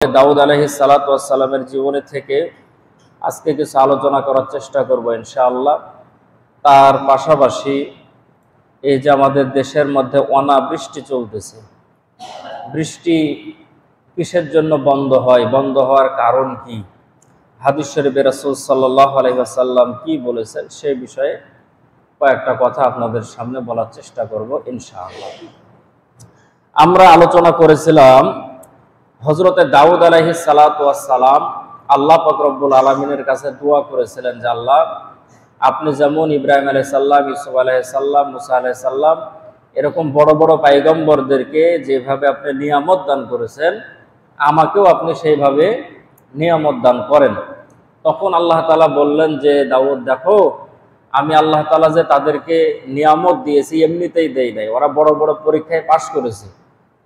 দাউদ আলাইহিস সালাতু ওয়াস সালামের জীবনী থেকে আজকে কিছু আলোচনা করার চেষ্টা করব ইনশাআল্লাহ। তার পাশাপাশি এই যে আমাদের দেশের মধ্যে অনাবৃষ্টি চলতেছে, বৃষ্টি কিসের জন্য বন্ধ হয়, বন্ধ হওয়ার কারণ কি, হাদিস শরীফে রাসূল সাল্লাল্লাহু আলাইহি ওয়াসাল্লাম কি বলেছেন সেই বিষয়ে কয়েকটা কথা আপনাদের সামনে বলার চেষ্টা করব ইনশাআল্লাহ। আমরা আলোচনা করেছিলাম হযরতে দাউদ আলাইহিস সালাতু ওয়াস সালাম আল্লাহ পাক রব্বুল আলামিনের কাছে দোয়া করেছিলেন যে আল্লাহ, আপনি যেমন ইব্রাহিম আলাইহিস সালাম, ইউসুফ আলাইহিস সালাম, মুসা আলাইহিস সালাম এরকম বড় বড় পয়গম্বরদেরকে যেভাবে আপনি নিয়ামত দান করেছেন, আমাকেও আপনি সেইভাবে নিয়ামত দান করেন। তখন আল্লাহ তাআলা বললেন যে দাউদ, দেখো আমি আল্লাহ তাআলা যে তাদেরকে নিয়ামত দিয়েছি এমনিতেই দেই নাই, ওরা বড় বড় পরীক্ষায় পাশ করেছে,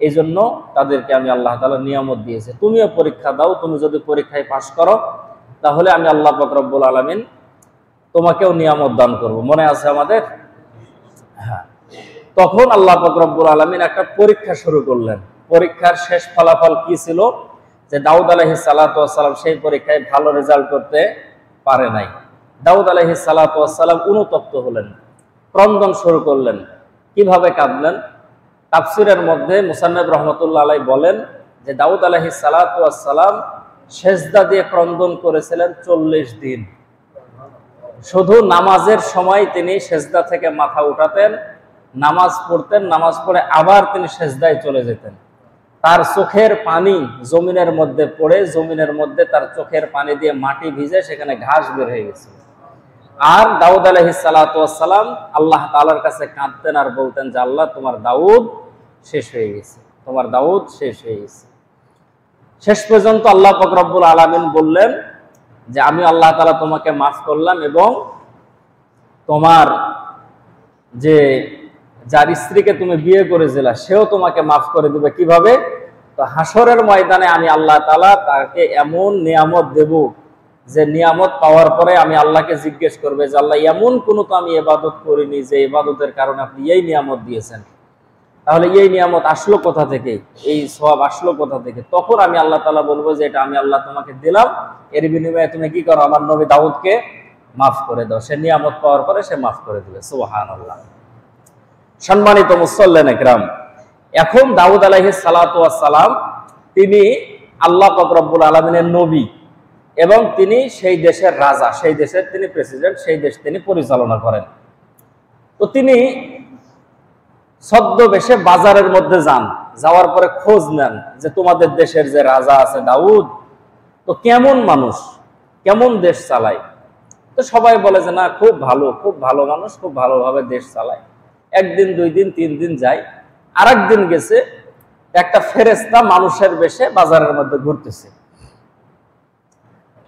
এই জন্য তাদেরকে আমি আল্লাহ তাআলা নিয়ামত দিয়েছি। তুমিও পরীক্ষা দাও, তুমি যদি পরীক্ষায় পাশ করো তাহলে আমি আল্লাহ পাক রব্বুল আলামিন তোমাকেও নিয়ামত দান করব। মনে আছে আমাদের? হ্যাঁ। তখন আল্লাহ পাক রব্বুল আলামিন একটা পরীক্ষা শুরু করলেন। পরীক্ষার শেষ ফলাফল কি ছিল? যে দাউদ আলাইহিস সালাতু ওয়াস সালাম সেই পরীক্ষায় ভালো রেজাল্ট করতে পারে নাই। দাউদ আলাইহিস সালাতু ওয়াস সালাম অনুতপ্ত হলেন, ক্রন্দন শুরু করলেন। কিভাবে কাঁদলেন? তাফসিরের মধ্যে মুসান্নাফ রাহমাতুল্লাহ আলাইহি বলেন যে দাউদ আলাইহিস সালাতু ওয়াস সালাম সেজদা দিয়ে ক্রন্দন করেছিলেন 40 দিন। শুধু নামাজের সময় তিনি সেজদা থেকে মাথা উঠাতেন, নামাজ পড়তেন, নামাজ পড়ে আবার তিনি সেজদায় চলে যেতেন। তার চোখের পানি জমিনের মধ্যে পড়ে, জমিনের মধ্যে তার চোখের পানি দিয়ে মাটি ভিজে সেখানে ঘাস বের হয়ে গেছে। আর দাউদ আলাইহিস সালাতু ওয়াস সালাম আল্লাহ তাআলার কাছে কাঁদতেন আর বলতেন যে আল্লাহ, তোমার দাউদ শেষ হয়ে গেছে, তোমার দাউদ শেষ হয়ে গেছে। শেষ পর্যন্ত আল্লাহ পাক রব্বুল আলামিন বললেন যে আমি আল্লাহ তাআলা তোমাকে মাফ করলাম এবং তোমার যে যার স্ত্রীকে তুমি বিয়ে করেছিলে সেও তোমাকে মাফ করে দিবে। কিভাবে? তো হাসরের ময়দানে আমি আল্লাহ তাআলা তাকে এমন নিয়ামত দেব যে নিয়ামত পাওয়ার পরে আমি আল্লাহকে জিজ্ঞেস করবে যে আল্লাহ, এমন কোনো তো আমি ইবাদত করিনি যে ইবাদতের কারণে আপনি এই নিয়ামত দিয়েছেন, তাহলে এই নিয়ামত আসলো কোথা থেকে, এই সওয়াব আসলো কোথা থেকে? তখন আমি আল্লাহ তাআলা বলবো যে এটা আমি আল্লাহ তোমাকে দিলাম, এর বিনিময়ে তুমি কি করো, আমার নবী দাউদকে মাফ করে দাও। সে নিয়ামত পাওয়ার পরে সে মাফ করে দিবে। সুবহানাল্লাহ। সম্মানিত মুসল্লিন ইকরাম, এখন দাউদ আলাইহিস সালাতু ওয়াস সালাম তিনি আল্লাহ পাক রব্বুল আলামিনের নবী এবং তিনি সেই দেশের রাজা, সেই দেশের তিনি প্রেসিডেন্ট, সেই দেশ তিনি পরিচালনা করেন। তো তিনি ছদ্মবেশে বাজারের মধ্যে যান, যাওয়ার পরে খোঁজ নেন যে তোমাদের দেশের যে রাজা আছে দাউদ, তো কেমন মানুষ, কেমন দেশ চালায়? তো সবাই বলে যে না, খুব ভালো, খুব ভালো মানুষ, খুব ভালোভাবে দেশ চালায়। একদিন, 2 দিন, 3 দিন যায়। আর একদিন গেছে, একটা ফেরেশতা মানুষের বেশে বাজারের মধ্যে ঘুরতেছে।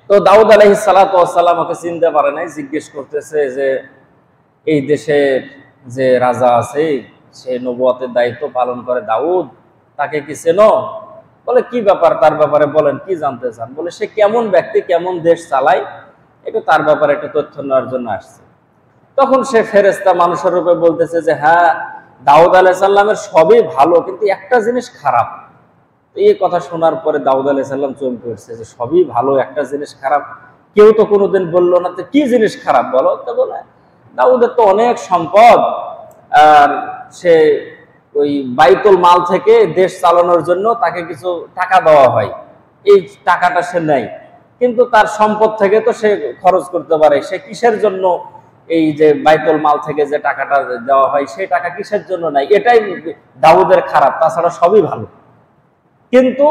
তো দাউদ আলাইহিস সালাতু ওয়াস সালাম ওকে চিনতে পারে নাই, জিজ্ঞেস করতেছে যে এই দেশের যে রাজা আছে সে নবুয়তের দায়িত্ব পালন করে দাউদ, তাকে কি চেনো? বলে কি ব্যাপার, তার ব্যাপারে বলেন, কি জানতে চান? বলে সে কেমন ব্যক্তি, কেমন দেশ চালায়, একটু তার ব্যাপারে একটু তথ্য নেওয়ার জন্য আসছে। তখন সে ফেরেশতা মানুষের রূপে বলতেছে যে হ্যাঁ, দাউদ আলাইহিস সালামের সবই ভালো, কিন্তু একটা জিনিস খারাপ। এই কথা শোনার পরে দাউদ আলাইহিস সালাম চমকে উঠছে যে সবই ভালো, একটা জিনিস খারাপ, কেউ তো কোনোদিন বললো না, তো কি জিনিস খারাপ বলো? তো বলে দাউদের তো অনেক সম্পদ, আর সে ওই বাইতুল মাল থেকে দেশ চালানোর জন্য তাকে কিছু টাকা দেওয়া হয়, এই টাকাটা সে নেয়, কিন্তু তার সম্পদ থেকে তো সে খরচ করতে পারে। সে কিসের জন্য এই যে বাইতুল মাল থেকে যে টাকাটা দেওয়া হয় সেই টাকা কিসের জন্য নেয়? এটাই দাউদের খারাপ, তাছাড়া সবই ভালো। কিন্তু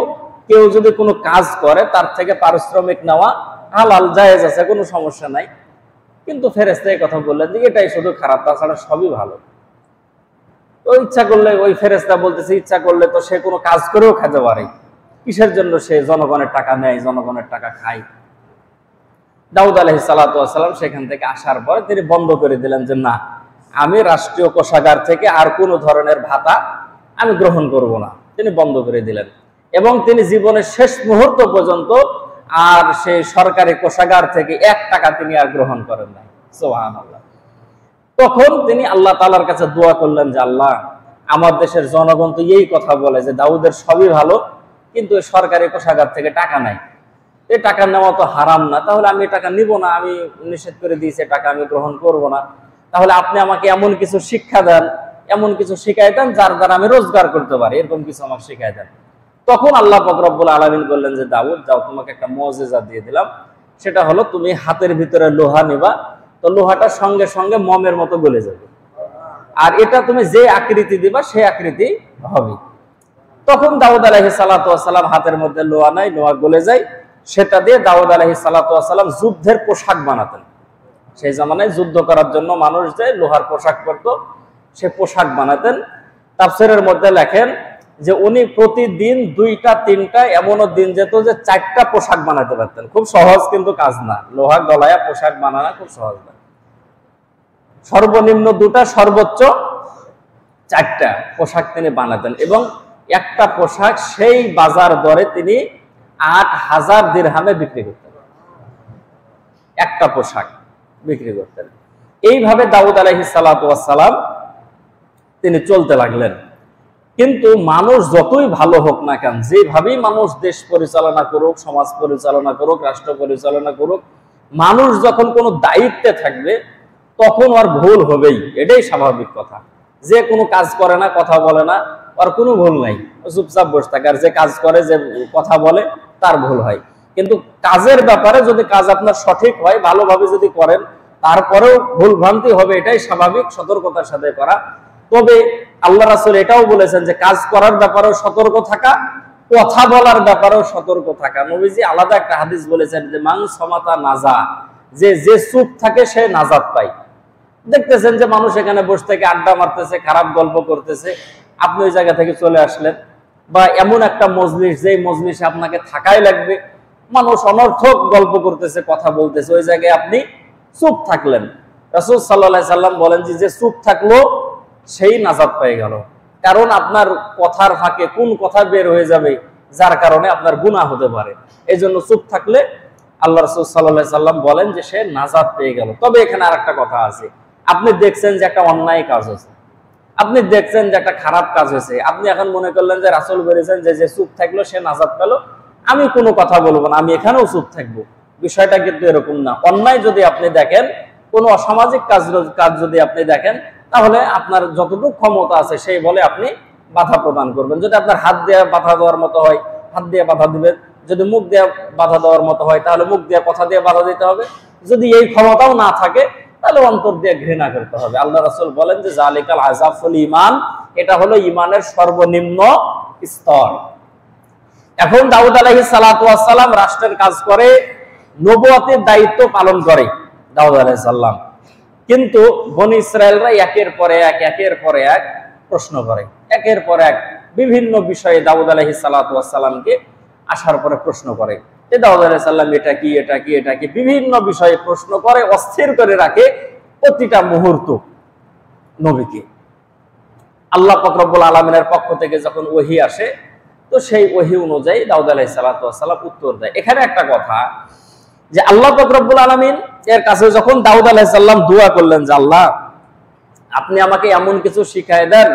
কেউ যদি কোনো কাজ করে তার থেকে পারিশ্রমিক নেওয়া হালাল, জায়েজ আছে, কোনো সমস্যা নাই। কিন্তু ফেরেশতা এই কথা বললেন যে এটাই শুধু খারাপ, তাছাড়া সবই ভালো। তো ইচ্ছা করলে, ওই ফেরেশতা বলতেছে ইচ্ছা করলে তো সে কোনো কাজ করেও খেতে পারে, কিসের জন্য সে জনগণের টাকা নেয়, জনগণের টাকা খায়? দাউদ আলাইহিস সালাতু ওয়াস সালাম সেখান থেকে আসার পরে তিনি বন্ধ করে দিলেন যে না, আমি রাষ্ট্রীয় কোষাগার থেকে আর কোনো ধরনের ভাতা আমি গ্রহণ করব না। তিনি বন্ধ করে দিলেন এবং তিনি জীবনের শেষ মুহূর্ত পর্যন্ত আর সেই সরকারি কোষাগার থেকে 1 টাকা তিনি আর গ্রহণ করেন নাই। সুবহানাল্লাহ। তখন তিনি আল্লাহ তাআলার কাছে দোয়া করলেন যে আল্লাহ, আমার দেশের জনগণ তো এই কথা বলে যে দাউদের সবই ভালো, কিন্তু সরকারি কোষাগার থেকে টাকা নাই, এই টাকা নেওয়া তো হারাম না, তাহলে আমি টাকা নিব না, আমি নিষেধ করে দিয়েছি, টাকা আমি গ্রহণ করব না। তাহলে আপনি আমাকে এমন কিছু শিক্ষা দেন, এমন কিছু শিখাই দেন যার দ্বারা আমি রোজগার করতে পারি, এরকম কিছু আমাকে শিখাই দেন। তখন আল্লাহ পাক রব্বুল আলামিন বললেন যে দাউদ যাও, তোমাকে একটা মুজিজা দিয়ে দিলাম, সেটা হলো তুমি হাতের ভিতরে লোহা নিবা, তো লোহাটা সঙ্গে সঙ্গে মমের মতো গলে যাবে, আর এটা তুমি যে আকৃতি দিবা সেই আকৃতি হবে। তখন দাউদ আলাইহিস সালাতু ওয়াস সালাম হাতের মধ্যে লোহা নাই, লোহা গলে যায়, সেটা দিয়ে দাউদ আলাইহিস সালাতু ওয়াস সালাম যুদ্ধের পোশাক বানাতেন। সেই জামানায় যুদ্ধ করার জন্য মানুষ যে লোহার পোশাক পরতো, সে পোশাক বানাতেন। তাফসীরের মধ্যে লেখেন যে উনি প্রতিদিন 2টা 3টা, এমনও দিন যেত যে 4টা পোশাক বানাতে পারতেন। খুব সহজ কিন্তু কাজ না, লোহা গলায়া পোশাক বানানো খুব সহজ না। সর্বনিম্ন 2টা, সর্বোচ্চ 4টা পোশাক তিনি বানাতেন, এবং একটা পোশাক সেই বাজার দরে তিনি 8000 দিরহামে বিক্রি করতেন, একটা পোশাক বিক্রি করতেন। এইভাবে দাউদ আলাইহিস সালাতু ওয়াস সালাম তিনি চলতে লাগলেন। কিন্তু মানুষ যতই ভালো হোক না কেন, যেভাবেই মানুষ দেশ পরিচালনা করুক, সমাজ পরিচালনা করুক, রাষ্ট্র পরিচালনা করুক, মানুষ যখন কোনো দায়িত্বে থাকবে তখন আর ভুল হবেই, এটাই স্বাভাবিক কথা। যে কোনো কাজ করে না, কথা বলে না, আর কোনো ভুল নাই, চুপচাপ বসে থাকে। আর যে কাজ করে, যে কথা বলে, তার ভুল হয়। কিন্তু কাজের ব্যাপারে যদি কাজ আপনার সঠিক হয়, ভালোভাবে যদি করেন, তারপরেও ভুল ভ্রান্তি হবে, এটাই স্বাভাবিক, সতর্কতার সাথে করা। তবে আল্লাহ রাসূল এটাও বলেছেন যে কাজ করার ব্যাপারেও সতর্ক থাকা, কথা বলার ব্যাপারেও সতর্ক থাকা। নবীজি আলাদা একটা হাদিস বলেছেন যে মান সমাতা নাজা, যে চুপ থাকে সে নাজাত পায়। দেখতেছেন যে মানুষ এখানে বসে থেকে আড্ডা মারতেছে, খারাপ গল্প করতেছে, আপনি ওই জায়গা থেকে চলে আসলেন, বা এমন একটা মজলিস, যেই মজলিসে আপনাকে থাকাই লাগবে, মানুষ অনর্থক গল্প করতেছে, কথা বলতেছে, ওই জায়গায় আপনি চুপ থাকলেন। রাসূল সাল্লাল্লাহু আলাইহি সাল্লাম বলেন যে চুপ থাকলো সেই নাজাত পেয়ে গেল। কারণ আপনার কথার ফাঁকে কোন কথা বের হয়ে যাবে, যার কারণে আপনার গুনাহ হতে পারে। এই জন্য চুপ থাকলে আল্লাহ রাসূল সাল্লাল্লাহু আলাইহি সাল্লাম বলেন যে সে নাজাত পেয়ে গেল। তবে এখানে আরেকটা কথা আছে, আপনি দেখছেন যে একটা অন্যায় কাজ হয়েছে, আপনি দেখছেন যে একটা খারাপ কাজ হয়েছে, আপনি এখন মনে করলেন যে রাসূল বলেছেন যে চুপ থাকলো সে নাজাত পেল, আমি কোনো কথা বলবো না, আমি এখানেও চুপ থাকবো। বিষয়টা কিন্তু এরকম না। অন্যায় যদি আপনি দেখেন, কোনো অসামাজিক কাজ যদি আপনি দেখেন, তাহলে আপনার যতটুকু ক্ষমতা আছে সেই বলে আপনি বাধা প্রদান করবেন। যদি আপনার হাত দিয়ে বাধা দেওয়ার মতো হয়, হাত দিয়ে বাধা দিবেন। যদি মুখ দিয়ে বাধা দেওয়ার মতো হয়, তাহলে মুখ দিয়ে, কথা দিয়ে বাধা দিতে হবে। যদি এই ক্ষমতাও না থাকে, তাহলে অন্তর দিয়ে ঘৃণা করতে হবে। আল্লাহ রাসূল বলেন যে জালিকাল আযাফুল ঈমান, এটা হলো ঈমানের সর্বনিম্ন স্তর। এখন দাউদ আলাইহিস সালাতু ওয়াস সালাম রাষ্ট্রের কাজ করে, নবুয়তের দায়িত্ব পালন করে দাউদ আলাইহিস সালাম। কিন্তু বনী ইসরায়েলরা একের পরে এক প্রশ্ন করে, একের পর এক বিভিন্ন বিষয়ে দাউদ আলাইহিস সালাতু ওয়াস সালামকে আসার পরে প্রশ্ন করে যে দাউদ আলাইহিস সালাম এটা কি, এটা কি, এটা কি, বিভিন্ন বিষয়ে প্রশ্ন করে, অস্থির করে রাখে প্রতিটা মুহূর্ত নবীকে। আল্লাহ পাক রব্বুল আলামিনের পক্ষ থেকে যখন ওহী আসে, তো সেই ওহী অনুযায়ী দাউদ আলাইহিস সালাতু ওয়াস সালাম উত্তর দেয়। এখানে একটা কথা, যে আল্লাহ পাক রব্বুল আলামিন এর কাছে যখন দাউদ আলাইহিস সালাম দোয়া করলেন যে আল্লাহ আপনি আমাকে এমন কিছু শিখায় দেন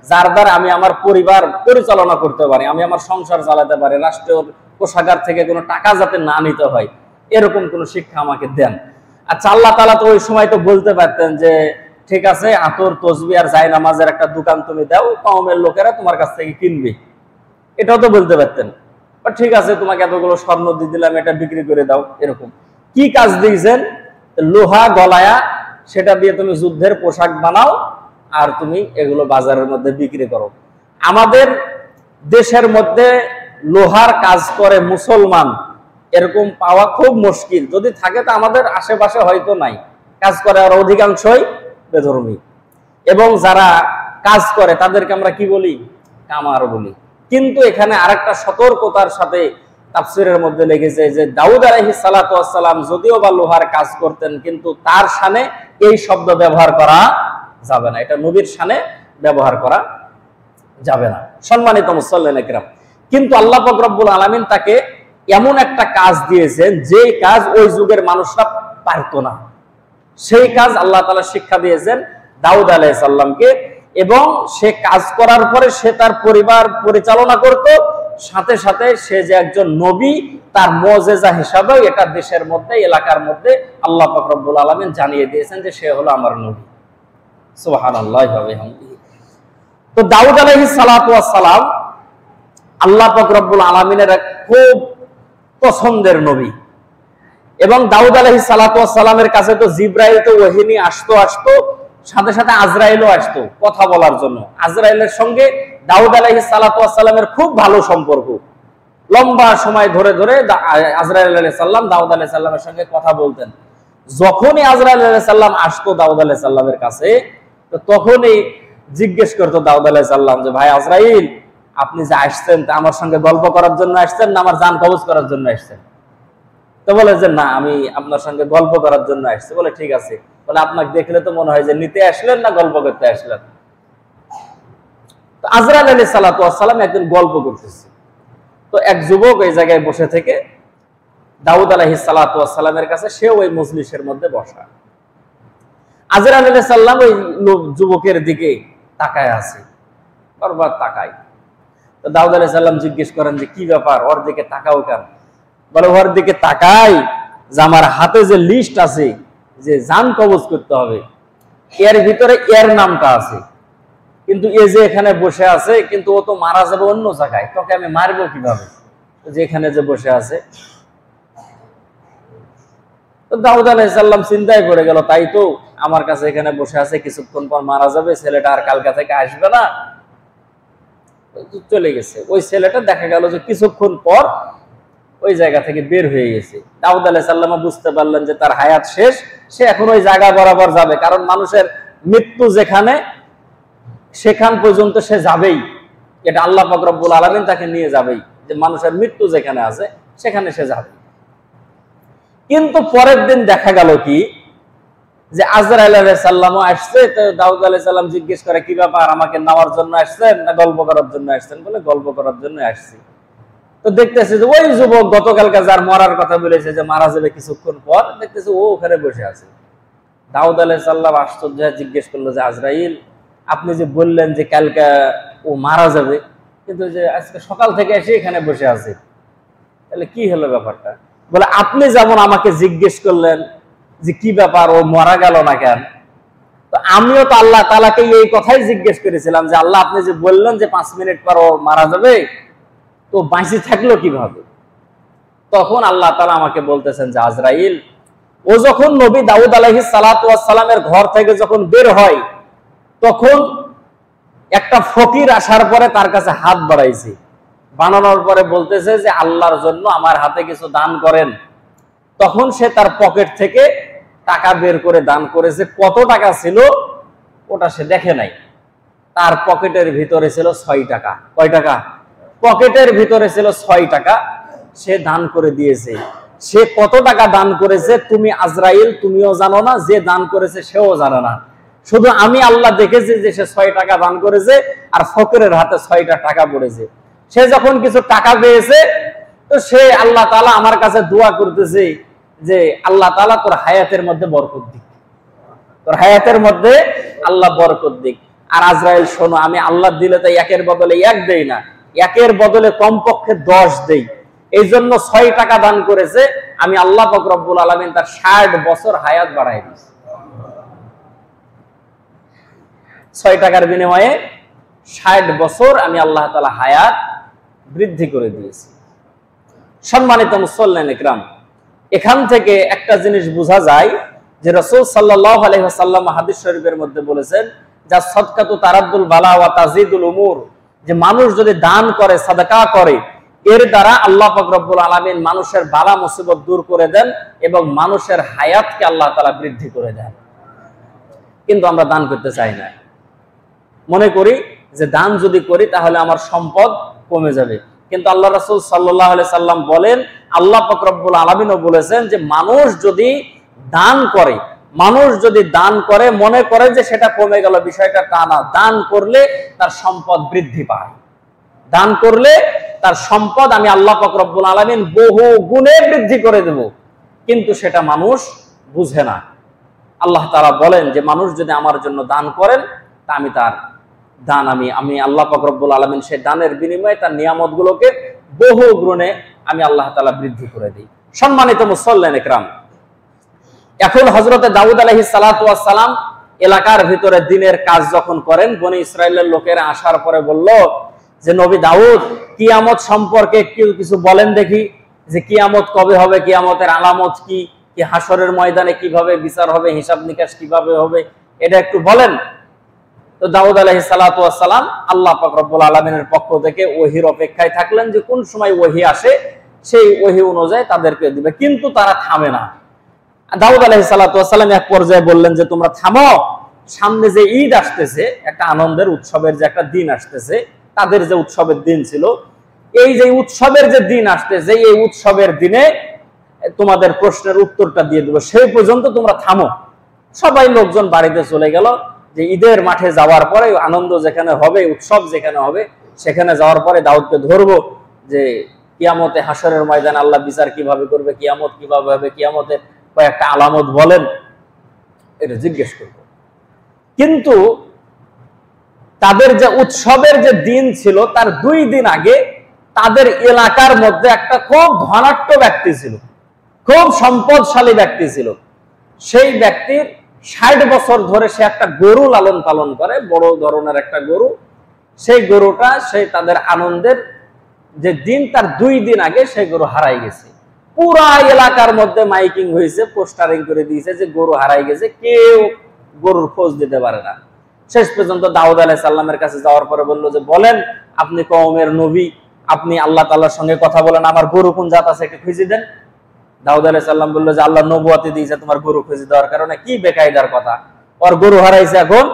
যার দ্বারা আমি আমার পরিবার পরিচালনা করতে পারি, আমি আমার সংসার চালাতে পারি, রাষ্ট্রীয় কোষাগার থেকে কোনো টাকা যাতে না নিতে হয়, এরকম কোনো শিক্ষা আমাকে দেন। আচ্ছা, আল্লাহ তাআলা তো ওই সময় তো বলতে পারতেন যে ঠিক আছে, আতর তসবিহ আর জায়নামাজের একটা দোকান তুমি দাও, কওমের লোকেরা তোমার কাছ থেকে কিনবে, এটাও তো বলতে পারতেন। ঠিক আছে, তোমাকে এতগুলো স্বর্ণ দিয়ে দিলাম, এটা বিক্রি করে দাও। এরকম কি কাজ দিয়েছেন? লোহা গলায়া সেটা দিয়ে তুমি যুদ্ধের পোশাক বানাও, আর তুমি এগুলো বাজারের মধ্যে বিক্রি করো। আমাদের দেশের মধ্যে লোহার কাজ করে মুসলমান এরকম পাওয়া খুব মুশকিল, যদি থাকে তো আমাদের আশেপাশে হয়তো নাই। কাজ করে আর অধিকাংশই বেধর্মী, এবং যারা কাজ করে তাদেরকে আমরা কি বলি? কামার বলি। কিন্তু এখানে আরেকটা সতর্কতার সাথে তাফসীরের মধ্যে লেগেছে যে দাউদ আলাইহিস সালাতু ওয়াস সালাম যদিও বা লোহার কাজ করতেন, কিন্তু তার শানে এই শব্দ ব্যবহার করা যাবে না, এটা নবীর শানে ব্যবহার করা যাবে না। সম্মানিত মুসল্লিনে কিরাম, কিন্তু আল্লাহ পাক রব্বুল আলামিন তাকে এমন একটা কাজ দিয়েছেন যে কাজ ওই যুগের মানুষরা পারতো না, সেই কাজ আল্লাহ তাআলা শিক্ষা দিয়েছেন দাউদ আলাইহিস সালামকে, এবং সে কাজ করার পরে সে তার পরিবার পরিচালনা করত, সাথে সাথে সে যে একজন নবী তার মুজিজা হিসাবে এটা দেশের মধ্যে এলাকার মধ্যে আল্লাহ পাক রব্বুল আলামিন জানিয়ে দিয়েছেন যে সে হলো আমার নবী। সুবহানাল্লাহি ওয়া বিহামদিহি। তো দাউদ আলাইহিস সালাতু ওয়াস সালাম আল্লাহ পাক রব্বুল আলামিনের এক খুব পছন্দের নবী, এবং দাউদ আলাইহিস সালাতু ওয়াস সালামের কাছে তো জিবরাইল তো ওহী নিয়ে আসতো, সাথে সাথে আজরাইলও আসতো কথা বলার জন্য। আজরাইলের সঙ্গে দাউদ আলাইহিস সালাতু ওয়াস সালামের খুব ভালো সম্পর্ক, লম্বা সময় ধরে ধরে আজরাইল আলাইহিস সালাম দাউদ আলাইহিস সালামের সঙ্গে কথা বলতেন। যখনই আজরাইল আলাইহিস সালাম আসতো দাউদ আলাইহিস সালামের কাছে, তো তখনই জিজ্ঞেস করতো দাউদ আলাইহিস সালাম যে ভাই আজরাইল, আপনি যে আসছেন তা আমার সঙ্গে গল্প করার জন্য আসছেন না আমার জান কবজ করার জন্য আসছেন? তো বলে যে না, আমি আপনার সঙ্গে গল্প করার জন্য আসছি। বলে ঠিক আছে, বলে আপনাকে দেখলে তো মনে হয় যে নিতে আসলেন না গল্প করতে আসলেন। তো আজরাইল আলাইহিস সালাতু ওয়াস সালাম একদিন গল্প করতেছে, তো এক যুবক এই জায়গায় বসে থেকে দাউদ আলাইহিস সালাতু ওয়াস সালামের কাছে, সে ওই মজলিসের মধ্যে বসা। আজরাইল আলাইহিস সালাম ওই যুবকের দিকে তাকায় আছে, বারবার তাকায়। তো দাউদ আলাইহিস সালাম জিজ্ঞেস করেন যে কি ব্যাপার, ওর দিকে তাকাও কেন? বলে ওর দিকে তাকাই যে আমার হাতে যে লিস্ট আছে যে জান কবজ করতে হবে, এর ভিতরে এর নামটা আছে, কিন্তু এ যে এখানে বসে আছে, কিন্তু ও তো মারা যাবে অন্য জায়গায়, তোকে আমি মারবো কিভাবে? যে এখানে যে বসে আছে। তো দাউদ আলাইহিস সালাম চিন্তায় পড়ে গেল, তাই তো, আমার কাছে এখানে বসে আছে, কিছুক্ষণ পর মারা যাবে, ছেলেটা আর কালকা থেকে আসবে না, চলে গেছে। ওই ছেলেটা দেখা গেল যে কিছুক্ষণ পর ওই জায়গা থেকে বের হয়ে গেছে। দাউদ আলাইহিস সালাম বুঝতে পারলেন যে তার হায়াত শেষ, সে এখন ওই জায়গা বরাবর যাবে, কারণ মানুষের মৃত্যু যেখানে সেখান পর্যন্ত সে যাবেই, এটা আল্লাহ পাক রব্বুল আলামিন তাকে নিয়ে যাবেই, যে মানুষের মৃত্যু যেখানে আছে সেখানে সে যাবে। কিন্তু পরের দিন দেখা গেল কি, যে আজরাইল আলাইহিস সালামও আসছে। তো দাউদ আলাইহিস সালাম জিজ্ঞেস করে কি ব্যাপার, আমাকে নেওয়ার জন্য আসছেন না গল্প করার জন্য আসছেন? বলে গল্প করার জন্য আসছি। তো দেখতেছে যে ওই যুবক গতকালকে যার মরার কথা বলেছে যে মারা যাবে কিছুক্ষণ পর, দেখতেছে ও ওখানে বসে আছে। দাউদ আলাইহিস সালাম আশ্চর্য হয়ে জিজ্ঞেস করলো যে আজরাইল, আপনি যে বললেন যে কালকে ও মারা যাবে, কিন্তু যে আজকে সকাল থেকে এসে এখানে বসে আছে, তাহলে কি হলো ব্যাপারটা? বলে আপনি যেমন আমাকে জিজ্ঞেস করলেন যে কি ব্যাপার, ও মারা গেল না কেন, তো আমিও তো আল্লাহ তাআলাকে এই কথাই জিজ্ঞেস করেছিলাম যে আল্লাহ, আপনি যে বললেন যে 5 মিনিট পর ও মারা যাবে, তো বাঁচে থাকলো কিভাবে? তখন আল্লাহ তাআলা আমাকে বলতেছেন যে আজরাইল, ও যখন নবী দাউদ আলাইহিস সালাতু ওয়াস সালামের ঘর থেকে যখন বের হয়, তখন একটা ফকির আসার পরে তার কাছে হাত বাড়াইছে, বানানোর পরে বলতেছে যে আল্লাহর জন্য আমার হাতে কিছু দান করেন। তখন সে তার পকেট থেকে টাকা বের করে দান করেছে। কত টাকা ছিল ওটা সে দেখে নাই, তার পকেটের ভিতরে ছিল 6 টাকা। কয় টাকা? পকেটের ভিতরে ছিল 6 টাকা, সে দান করে দিয়েছে। সে কত টাকা দান করেছে তুমি আজরাইল তুমিও জানো না, যে দান করেছে সেও জানে না, শুধু আমি আল্লাহ দেখেছি যে সে 6 টাকা দান করেছে আর ফকিরের হাতে 6টা টাকা পড়েছে। সে যখন কিছু টাকা পেয়েছে, তো সে আল্লাহ তাআলা আমার কাছে দোয়া করতেছে যে আল্লাহ তাআলা তোর হায়াতের মধ্যে বরকত দিক, তোর হায়াতের মধ্যে আল্লাহ বরকত দিক। আর আজরাইল শোনো, আমি আল্লাহ দিলে তো একের বদলে 1 দেই না, একের বদলে কমপক্ষে 10 দেই। এই জন্য 6 টাকা দান করেছে, আমি আল্লাহ পাক রব্বুল আলামিন তার 60 বছর হায়াত বাড়াই দিয়েছি। 6 টাকার বিনিময়ে 60 বছর আমি আল্লাহ তাআলা হায়াত বৃদ্ধি করে দিয়েছি। সম্মানিত মুসল্লিন ইকরাম, এখান থেকে একটা জিনিস বোঝা যায় যে রাসূল সাল্লাল্লাহু আলাইহি ওয়াসাল্লাম হাদিস শরীফের মধ্যে বলেছেন, যা সাদকাতু তারাদ্দুল বালা ওয়া তাজিদুল উমুর, যে মানুষ যদি দান করে, সাদাকা করে, এর দ্বারা আল্লাহ পাক রব্বুল আলামিন মানুষের বালা মুসিবত দূর করে দেন এবং মানুষের হায়াতকে আল্লাহ তাআলা বৃদ্ধি করে দেন। কিন্তু আমরা দান করতে চাই না, মনে করি যে দান যদি করি তাহলে আমার সম্পদ কমে যাবে। কিন্তু আল্লাহ রাসূল সাল্লাল্লাহু আলাইহি সাল্লাম বলেন, আল্লাহ পাক রব্বুল আলামিনও বলেছেন যে মানুষ যদি দান করে, মনে করে যে সেটা কমে গেল, বিষয়টা তা না। দান করলে তার সম্পদ বৃদ্ধি পায়, দান করলে তার সম্পদ আমি আল্লাহ পাক রব্বুল আলামিন বহু গুণে বৃদ্ধি করে দেব, কিন্তু সেটা মানুষ বুঝে না। আল্লাহ তাআলা বলেন যে মানুষ যদি আমার জন্য দান করেন, তা আমি তার দান আমি আল্লাহ পাক রব্বুল আলামিন সেই দানের বিনিময়ে তার নিয়ামতগুলোকে বহু গুণে আমি আল্লাহ তাআলা বৃদ্ধি করে দিই। সম্মানিত মুসল্লিন ইকরাম, এখন হযরতে দাউদ আলাইহিস সালাতু ওয়াস সালাম এলাকার ভিতরে দিনের কাজ যখন করেন, বনি ইসরাইলের লোকেরা আসার পরে বলল যে নবী দাউদ, কিয়ামত সম্পর্কে কিছু বলেন দেখি, যে কিয়ামত কবে হবে, কিয়ামতের আলামত কি, কি হাসরের ময়দানে কিভাবে বিচার হবে, হিসাব নিকাশ কিভাবে হবে, এটা একটু বলেন। তো দাউদ আলাইহিস সালাতু ওয়াস সালাম আল্লাহ পাক রব্বুল আলামিনের পক্ষ থেকে ওহীর অপেক্ষায় থাকলেন, যে কোন সময় ওহী আসে সেই ওহী অনুযায়ী তাদেরকে দিবে, কিন্তু তারা থামে না। দাউদ আলাইহিস সালাতু ওয়াস সালাম এক পর্যায়ে বললেন যে তোমরা থামো, সামনে যে ঈদ আসতেছে, একটা আনন্দের উৎসবের যে একটা দিন আসতেছে, তাদের যে উৎসবের দিন ছিল, এই যে উৎসবের যে দিন আসতেছে, এই উৎসবের দিনে তোমাদের প্রশ্নের উত্তরটা দিয়ে দেবো, সেই পর্যন্ত তোমরা থামো। সবাই লোকজন বাড়িতে চলে গেল, যে ঈদের মাঠে যাওয়ার পরে আনন্দ যেখানে হবে, উৎসব যেখানে হবে, সেখানে যাওয়ার পরে দাউদকে ধরবো, যে কিয়ামতে হাসরের ময়দানে আল্লাহ বিচার কিভাবে করবে, কিয়ামত কিভাবে হবে, কিয়ামতের কয়েকটা আলামত বলেন, এটা জিজ্ঞেস করব। কিন্তু তাদের যে উৎসবের যে দিন ছিল, তার 2 দিন আগে তাদের এলাকার মধ্যে একটা খুব ধনাঢ্য ব্যক্তি ছিল, খুব সম্পদশালী ব্যক্তি ছিল। সেই ব্যক্তির 60 বছর ধরে সে একটা গরু লালন পালন করে, বড় ধরনের একটা গরু। সেই গরুটা সেই তাদের আনন্দের যে দিন, তার 2 দিন আগে সেই গরু হারাই গেছে। পুরা এলাকার মধ্যে মাইকিং হয়েছে, পোস্টারিং করে দিয়েছে যে গরু হারাই গেছে, কেউ গরুর খোঁজ দিতে পারে না। শেষ পর্যন্ত দাউদ আলাইহিস সালামের কাছে যাওয়ার পরে বলল যে বলেন, আপনি কওমের নবী, আপনি আল্লাহ তাআলার সঙ্গে কথা বলেন, আমার গরু কোন জাত আছে একটু খুঁজে দেন। দাউদ আলাইহিস সালাম বলল যে আল্লাহ নবুয়তি দিয়েছে তোমার গরু খুঁজে দেওয়ার কারণে, কি বেকায়দার কথা, ওর গরু হারাইছে, এখন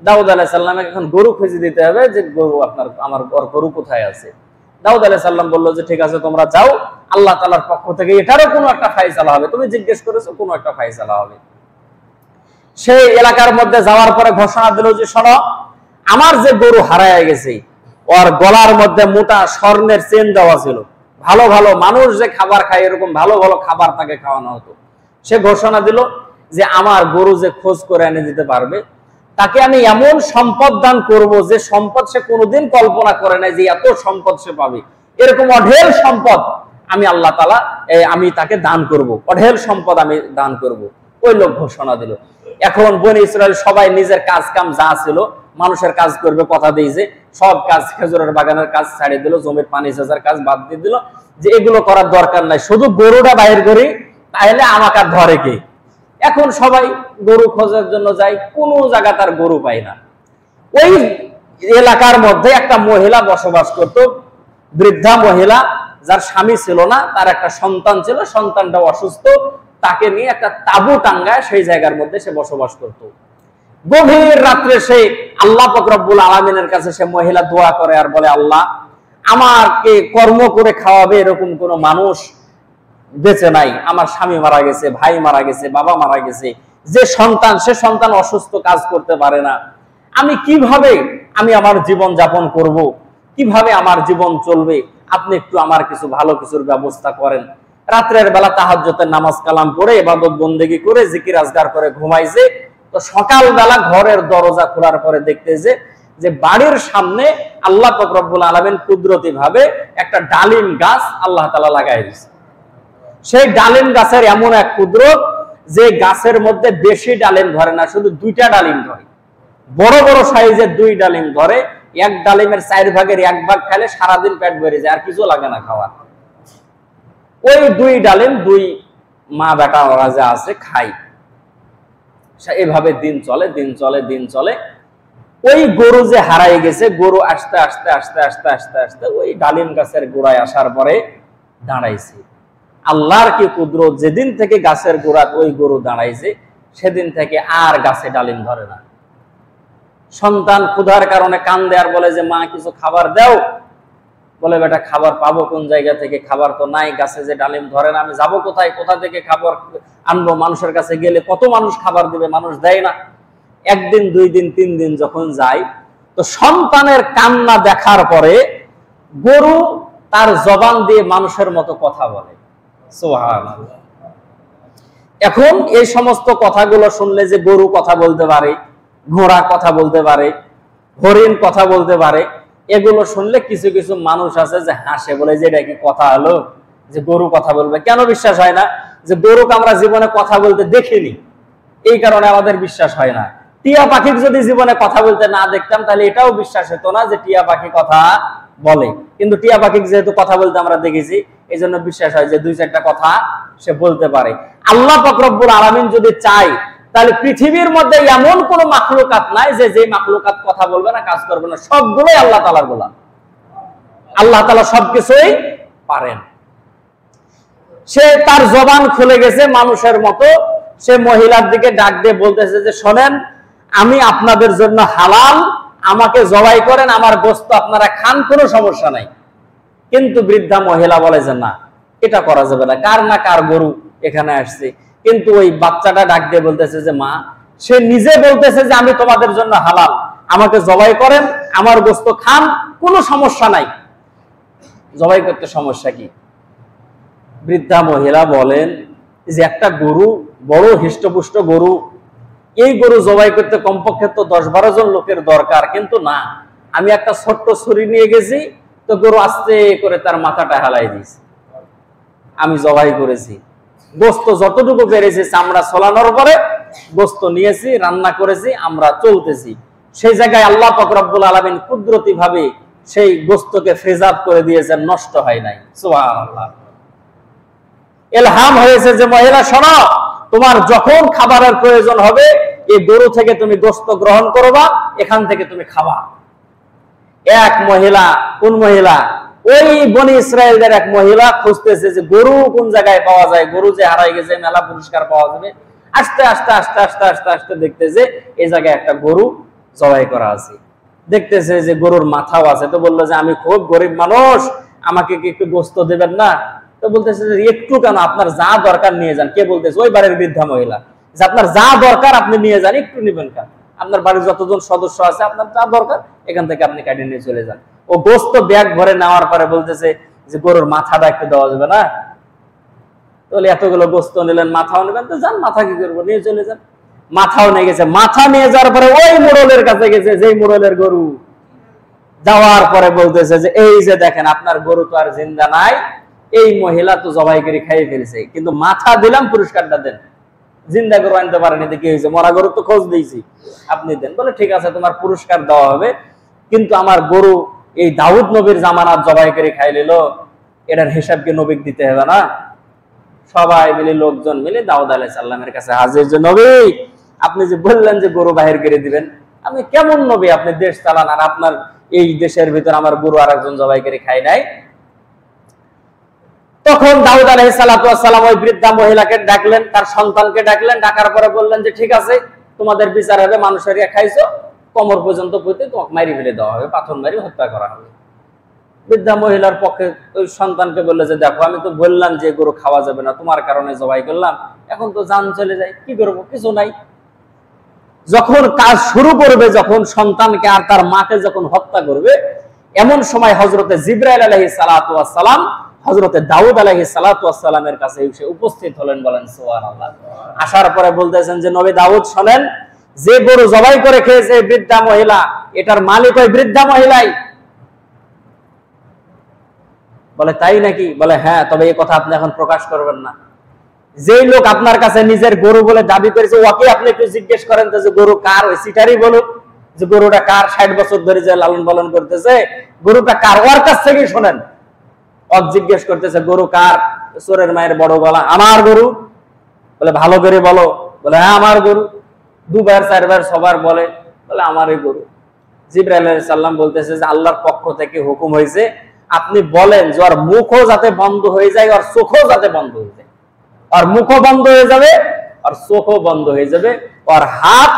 দাউদ আলাইহিস সালামকে এখন গরু খুঁজে দিতে হবে, যে গরু আমার ওর গরু কোথায় আছে। দাউদ আলাইহিস সালাম বলল যে ঠিক আছে, তোমরা যাও, আল্লাহ তাআলার পক্ষ থেকে এটারও কোনো একটা ফায়সালা হবে, তুমি জিজ্ঞেস করেছো, কোনো একটা ফায়সালা হবে। সেই এলাকার মধ্যে যাওয়ার পরে ঘোষণা দিল যে শোনো, আমার যে গরু হারায় গেছে, ওর গলার মধ্যে মোটা স্বর্ণের চেন দেওয়া ছিল, ভালো ভালো মানুষ যে খাবার খায় এরকম ভালো ভালো খাবার তাকে খাওয়ানো হতো। সে ঘোষণা দিল যে আমার গরু যে খোঁজ করে এনে দিতে পারবে, তাকে আমি এমন সম্পদ দান করব, যে সম্পদ সে কোনোদিন কল্পনা করে নাই যে এত সম্পদ সে পাবে, এরকম অঢেল সম্পদ আমি আল্লাহ তাআলা আমি তাকে দান করব, অঢেল সম্পদ আমি দান করব। ওই লোক ঘোষণা দিল। এখন বনি ইসরাইল সবাই নিজের কাজ কাম যা ছিল, মানুষের কাজ করবে কথা দিয়েছে, সব কাজ, খেজুরের বাগানের কাজ ছাড়িয়ে দিল, জমির পানি সেচার কাজ বাদ দিয়ে দিল, যে এগুলো করার দরকার নাই, শুধু গরুটা বাইর করি, তাহলে আমাকে আর ধরে কে। এখন সবাই গরু খোঁজার জন্য যায়, কোনো জায়গা তার গরু পায় না। ওই এলাকার মধ্যে একটা মহিলা বসবাস করত, বৃদ্ধা মহিলা, যার স্বামী ছিল না, তার একটা সন্তান ছিল, সন্তানটা অসুস্থ, তাকে নিয়ে একটা তাবু টাঙ্গায় সেই জায়গার মধ্যে সে বসবাস করত। গভীর রাত্রে সে আল্লাহ পাক রব্বুল আলামিনের কাছে সে মহিলা দোয়া করে আর বলে, আল্লাহ, আমাকে কর্ম করে খাওয়াবে এরকম কোন মানুষ বেঁচে নাই, আমার স্বামী মারা গেছে, ভাই মারা গেছে, বাবা মারা গেছে, যে সন্তান, সে সন্তান অসুস্থ, কাজ করতে পারে না, আমি কিভাবে আমার জীবন যাপন করব, কিভাবে আমার জীবন চলবে, আপনি একটু আমার কিছু ভালো কিছুর ব্যবস্থা করেন। রাত্রের বেলা তাহাজ্জুদের নামাজ কালাম পড়ে ইবাদত বন্দেগী করে জিকির আজগার করে ঘুমাইছে। তো সকাল বেলা ঘরের দরজা খোলার পরে দেখতেছে যে বাড়ির সামনে আল্লাহ পাক রব্বুল আলামিন কুদরতি ভাবে একটা ডালিম গাছ আল্লাহ তাআলা লাগাই দিয়েছে। সেই ডালিম গাছের এমন এক কুদরত, যে গাছের মধ্যে বেশি ডালিম ধরে না, শুধু 2টা ডালিম ধরে, বড় বড় সাইজের 2 ডালিম ধরে। এক ডালিমের 4 ভাগের 1 ভাগ খাইলে সারাদিন পেট ভরে যায়, আর কিছু লাগে না খাওয়ার। ওই 2 ডালিম 2 মা বেটা ওরা যা আছে খাই। এভাবে দিন চলে, দিন চলে, দিন চলে। ওই গরু যে হারাই গেছে, গরু আস্তে আস্তে আস্তে আস্তে আস্তে আস্তে ওই ডালিম গাছের গোড়ায় আসার পরে দাঁড়াইছে। আল্লাহর কি কুদরত, যেদিন থেকে গাছের গোড়ায় ওই গরু দাঁড়াইছে, সেদিন থেকে আর গাছে ডালিম ধরে না। সন্তান ক্ষুধার কারণে কান্দে আর বলে যে মা কিছু খাবার দাও। বলে বেটা খাবার পাবো কোন জায়গা থেকে, খাবার তো নাই, গাছে যে ডালিম ধরে না, আমি যাবো কোথায়, কোথা থেকে খাবার আনবো, মানুষের কাছে গেলে কত মানুষ খাবার দিবে, মানুষ দেয় না। 1 দিন 2 দিন 3 দিন যখন যায়, তো সন্তানের কান্না দেখার পরে গরু তার জবান দিয়ে মানুষের মতো কথা বলে। সুবহানাল্লাহ। এখন এই সমস্ত কথাগুলো শুনলে যে গরু কথা বলতে পারে, ঘোড়া কথা বলতে পারে, হরিণ কথা বলতে পারে, এগুলো শুনলে কিছু কিছু মানুষ আছে যে হাসে, বলে যে এটা কি কথা হলো, যে গরু কথা বলবে। কেন বিশ্বাস হয় না? যে গরুকে আমরা জীবনে কথা বলতে দেখিনি, এই কারণে আমাদের বিশ্বাস হয় না। টিয়া পাখির যদি জীবনে কথা বলতে না দেখতাম তাহলে এটাও বিশ্বাস হতো না যে টিয়া পাখি কথা বলে। কিন্তু টিয়া পাখি যেহেতু কথা বলতে আমরা দেখেছি, এই জন্য বিশ্বাস হয় যে দুই চারটা কথা সে বলতে পারে। আল্লাহ পাক রব্বুল আলামিন যদি চায় তাহলে পৃথিবীর মধ্যে এমন কোন মাখলুকাত নাই যে মাখলুকাত কথা বলবে না, কাজ করবে না, সবগুলোই আল্লাহ তাআলার গোলাম। আল্লাহ তাআলা সবকিছুই পারেন। সে তার জবান খুলে গেছে মানুষের মতো, সে মহিলার দিকে ডাক দিয়ে বলতেছে যে শোনেন, আমি আপনাদের জন্য হালাল, আমাকে জবাই করেন, আমার গোশত আপনারা খান, কোনো সমস্যা নাই। কিন্তু বৃদ্ধা মহিলা বলে যে না, এটা করা যাবে না, কার না কার গরু এখানে আসছে। কিন্তু ওই বাচ্চাটা ডাক দিয়ে বলতেছে যে মা, সে নিজে বলতেছে যে আমি তোমাদের জন্য হালাল, আমাকে জবাই করেন, আমার গোশত খান, কোনো সমস্যা নাই, জবাই করতে সমস্যা কি? বৃদ্ধা মহিলা বলেন যে একটা গরু, বড় হৃষ্টপুষ্ট গরু, এই গরু জবাই করতে কমপক্ষে তো 10-12 জন লোকের দরকার, কিন্তু না, আমি একটা ছোট্ট ছুরি নিয়ে গেছি, তো গরু আস্তে করে তার মাথাটা হালাই দিয়েছি, আমি জবাই করেছি, গোশত যতটুকু পেরেছি চামড়া ছলানোর পরে গোশত নিয়েছি, রান্না করেছি, আমরা চলতেছি। সেই জায়গায় আল্লাহ পাক রব্বুল আলামিন কুদরতি ভাবে সেই গোশতকে ফ্রিজার করে দিয়েছেন, নষ্ট হয় নাই। সুবহানাল্লাহ। ইলহাম হয়েছে যে মহিলা শোনো, তোমার যখন খাবারের প্রয়োজন হবে এই গরু থেকে তুমি গোশত গ্রহণ করবা, এখান থেকে তুমি খাবা। এক মহিলা, কোন মহিলা? ওই বনি ইসরায়েলদের এক মহিলা খুঁজতেছে যে গরু কোন জায়গায় পাওয়া যায়, গরু যে হারাই গেছে, মেলা পুরস্কার পাওয়া যাবে। আস্তে আস্তে আস্তে আস্তে আস্তে আস্তে দেখতেছে এই জায়গায় একটা গরু জবাই করা আছে, দেখতেছে যে গরুর মাথাও আছে। তো বললো যে আমি খুব গরিব মানুষ, আমাকে কি একটু গোশত দেবেন না? তো বলতেছে যে একটু কেন, আপনার যা দরকার নিয়ে যান। কে বলতেছে? ওই বাড়ির বৃদ্ধা মহিলা, যে আপনার যা দরকার আপনি নিয়ে যান, একটু নিবেন কেন, আপনার বাড়ির যতজন সদস্য আছে আপনার যা দরকার এখান থেকে আপনি কাটিয়ে নিয়ে চলে যান। ও গোশত ব্যাগ ভরে নেওয়ার পরে বলতেছে যে গরুর মাথাটা একটু দেওয়া যাবে না? তাহলে এতগুলো গোশত নিলেন, মাথাও নেবেন, তো যান, মাথা কি করবো, নিয়ে চলে যান। মাথাও নিয়ে গেছে। মাথা নিয়ে যাওয়ার পরে ওই মোড়লের কাছে গেছে, যেই মোড়লের গরু, যাওয়ার পরে বলতেছে যে এই যে দেখেন আপনার গরু তো আর জিন্দা নাই, এই মহিলা তো জবাই করে খাইয়ে ফেলছে, কিন্তু মাথা দিলাম, পুরস্কারটা দেন। জিন্দা গরু আনতে পারেনি, কি হয়েছে, মরা গরু তো খোঁজ দিয়েছি, আপনি দেন। বলে ঠিক আছে, তোমার পুরস্কার দেওয়া হবে, কিন্তু আমার গরু এই দাউদ নবীর জামানাত জবাই করে খাই নিল, এটার হিসাব কি নবীকে দিতে হবে না? সবাই মিলে, লোকজন মিলে দাউদ আলাইহিস সালামের কাছে হাজির, যে নবী আপনি যে বললেন যে গরু বাহির করে দিবেন, আপনি কেমন নবী, আপনি দেশ চালান, আর আপনার এই দেশের ভিতর আমার গরু আর একজন জবাই করে খাই নাই। তখন দাউদ আলাইহিস সালাম ওই বৃদ্ধা মহিলাকে ডাকলেন, তার সন্তানকে ডাকলেন, ডাকার পরে বললেন যে ঠিক আছে, তোমাদের বিচার হবে, মানুষের খাইছো, কোমর পর্যন্ত পুঁতে তোমাকে মারি ফেলে দেওয়া হবে, পাথর মারি হত্যা করা হবে। বৃদ্ধা মহিলার পক্ষে ওই সন্তানকে বললে যে দেখো, আমি তো বললাম যে গরু খাওয়া যাবে না, তোমার কারণে জবাই করলাম, এখন তো জান চলে যায়, কি করবো, কিছু নাই। যখন কাজ শুরু করবে, যখন সন্তানকে আর তার মাকে যখন হত্যা করবে, এমন সময় হযরতে জিবরাইল আলাইহিস সালাতু ওয়াস সালাম হযরতে দাউদ আলাইহিস সালাতু ওয়াস সালামের কাছে এসে উপস্থিত হলেন। বলেন সুবহানাল্লাহ। আসার পরে বলতেছেন যে নবী দাউদ শোনেন, যে গরু জবাই করে খেয়েছে বৃদ্ধা মহিলা, এটার মালিক ওই বৃদ্ধা মহিলাই। বলে তাই নাকি? বলে হ্যাঁ, তবে এই কথা আপনি এখন প্রকাশ করবেন না। যেই লোক আপনার কাছে নিজের গরু বলে দাবি করেছে, ওকে আপনি একটু জিজ্ঞেস করেন তো যে গরু কার, ওই সিটারই বলুক যে গরুটা কার, 60 বছর ধরে যে লালন পালন করতেছে, গরুটা কার, ওর কাছ থেকেই শোনেন। ওক জিজ্ঞেস করতেছে গরু কার, চোরের মায়ের বড় গলা, আমার গরু। বলে ভালো করে বলো। বলে হ্যাঁ আমার গরু। 2 বার 4 বার সবার বলে, বলে আমারই গরু। জিবরাইল আলাইহিস সালাম বলতেছে যে আল্লাহর পক্ষ থেকে হুকুম হয়েছে, আপনি বলেন যে ওর মুখও যাতে বন্ধ হয়ে যায়, ওর চোখও যাতে বন্ধ হয়ে যায়, আর মুখও বন্ধ হয়ে যাবে, আর চোখও বন্ধ হয়ে যাবে, আর হাত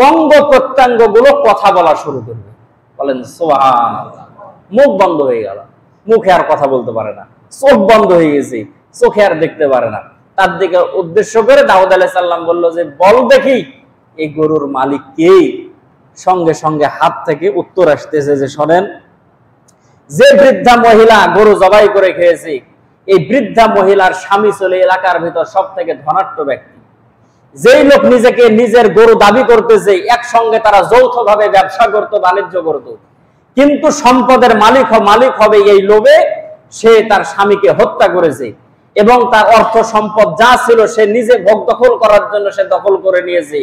অঙ্গ প্রত্যঙ্গ গুলো কথা বলা শুরু করবে। বলেন সুবহানাল্লাহ। মুখ বন্ধ হয়ে গেল, মুখে আর কথা বলতে পারে না, চোখ বন্ধ হয়ে গেছে, চোখে আর দেখতে পারে না। তার দিকে উদ্দেশ্য করে দাউদ আলাইহিস সালাম বলল যে বল দেখি এই গরুর মালিক কে? সঙ্গে সঙ্গে হাত থেকে উত্তর আসতেছে যে শোনেন, যে বৃদ্ধা মহিলা গরু জবাই করে খেয়েছে, এই বৃদ্ধা মহিলার স্বামী চলে এলাকার ভিতর সব থেকে ধনাঢ্য ব্যক্তি। যেই লোক নিজেকে নিজের গরু দাবি করতেছে, একসঙ্গে তারা যৌথভাবে ব্যবসা করত, বাণিজ্য করত, কিন্তু সম্পদের মালিক হবে এই লোভে সে তার স্বামীকে হত্যা করেছে এবং তার অর্থ সম্পদ যা ছিল সে নিজে ভোগ দখল করার জন্য সে দখল করে নিয়েছে।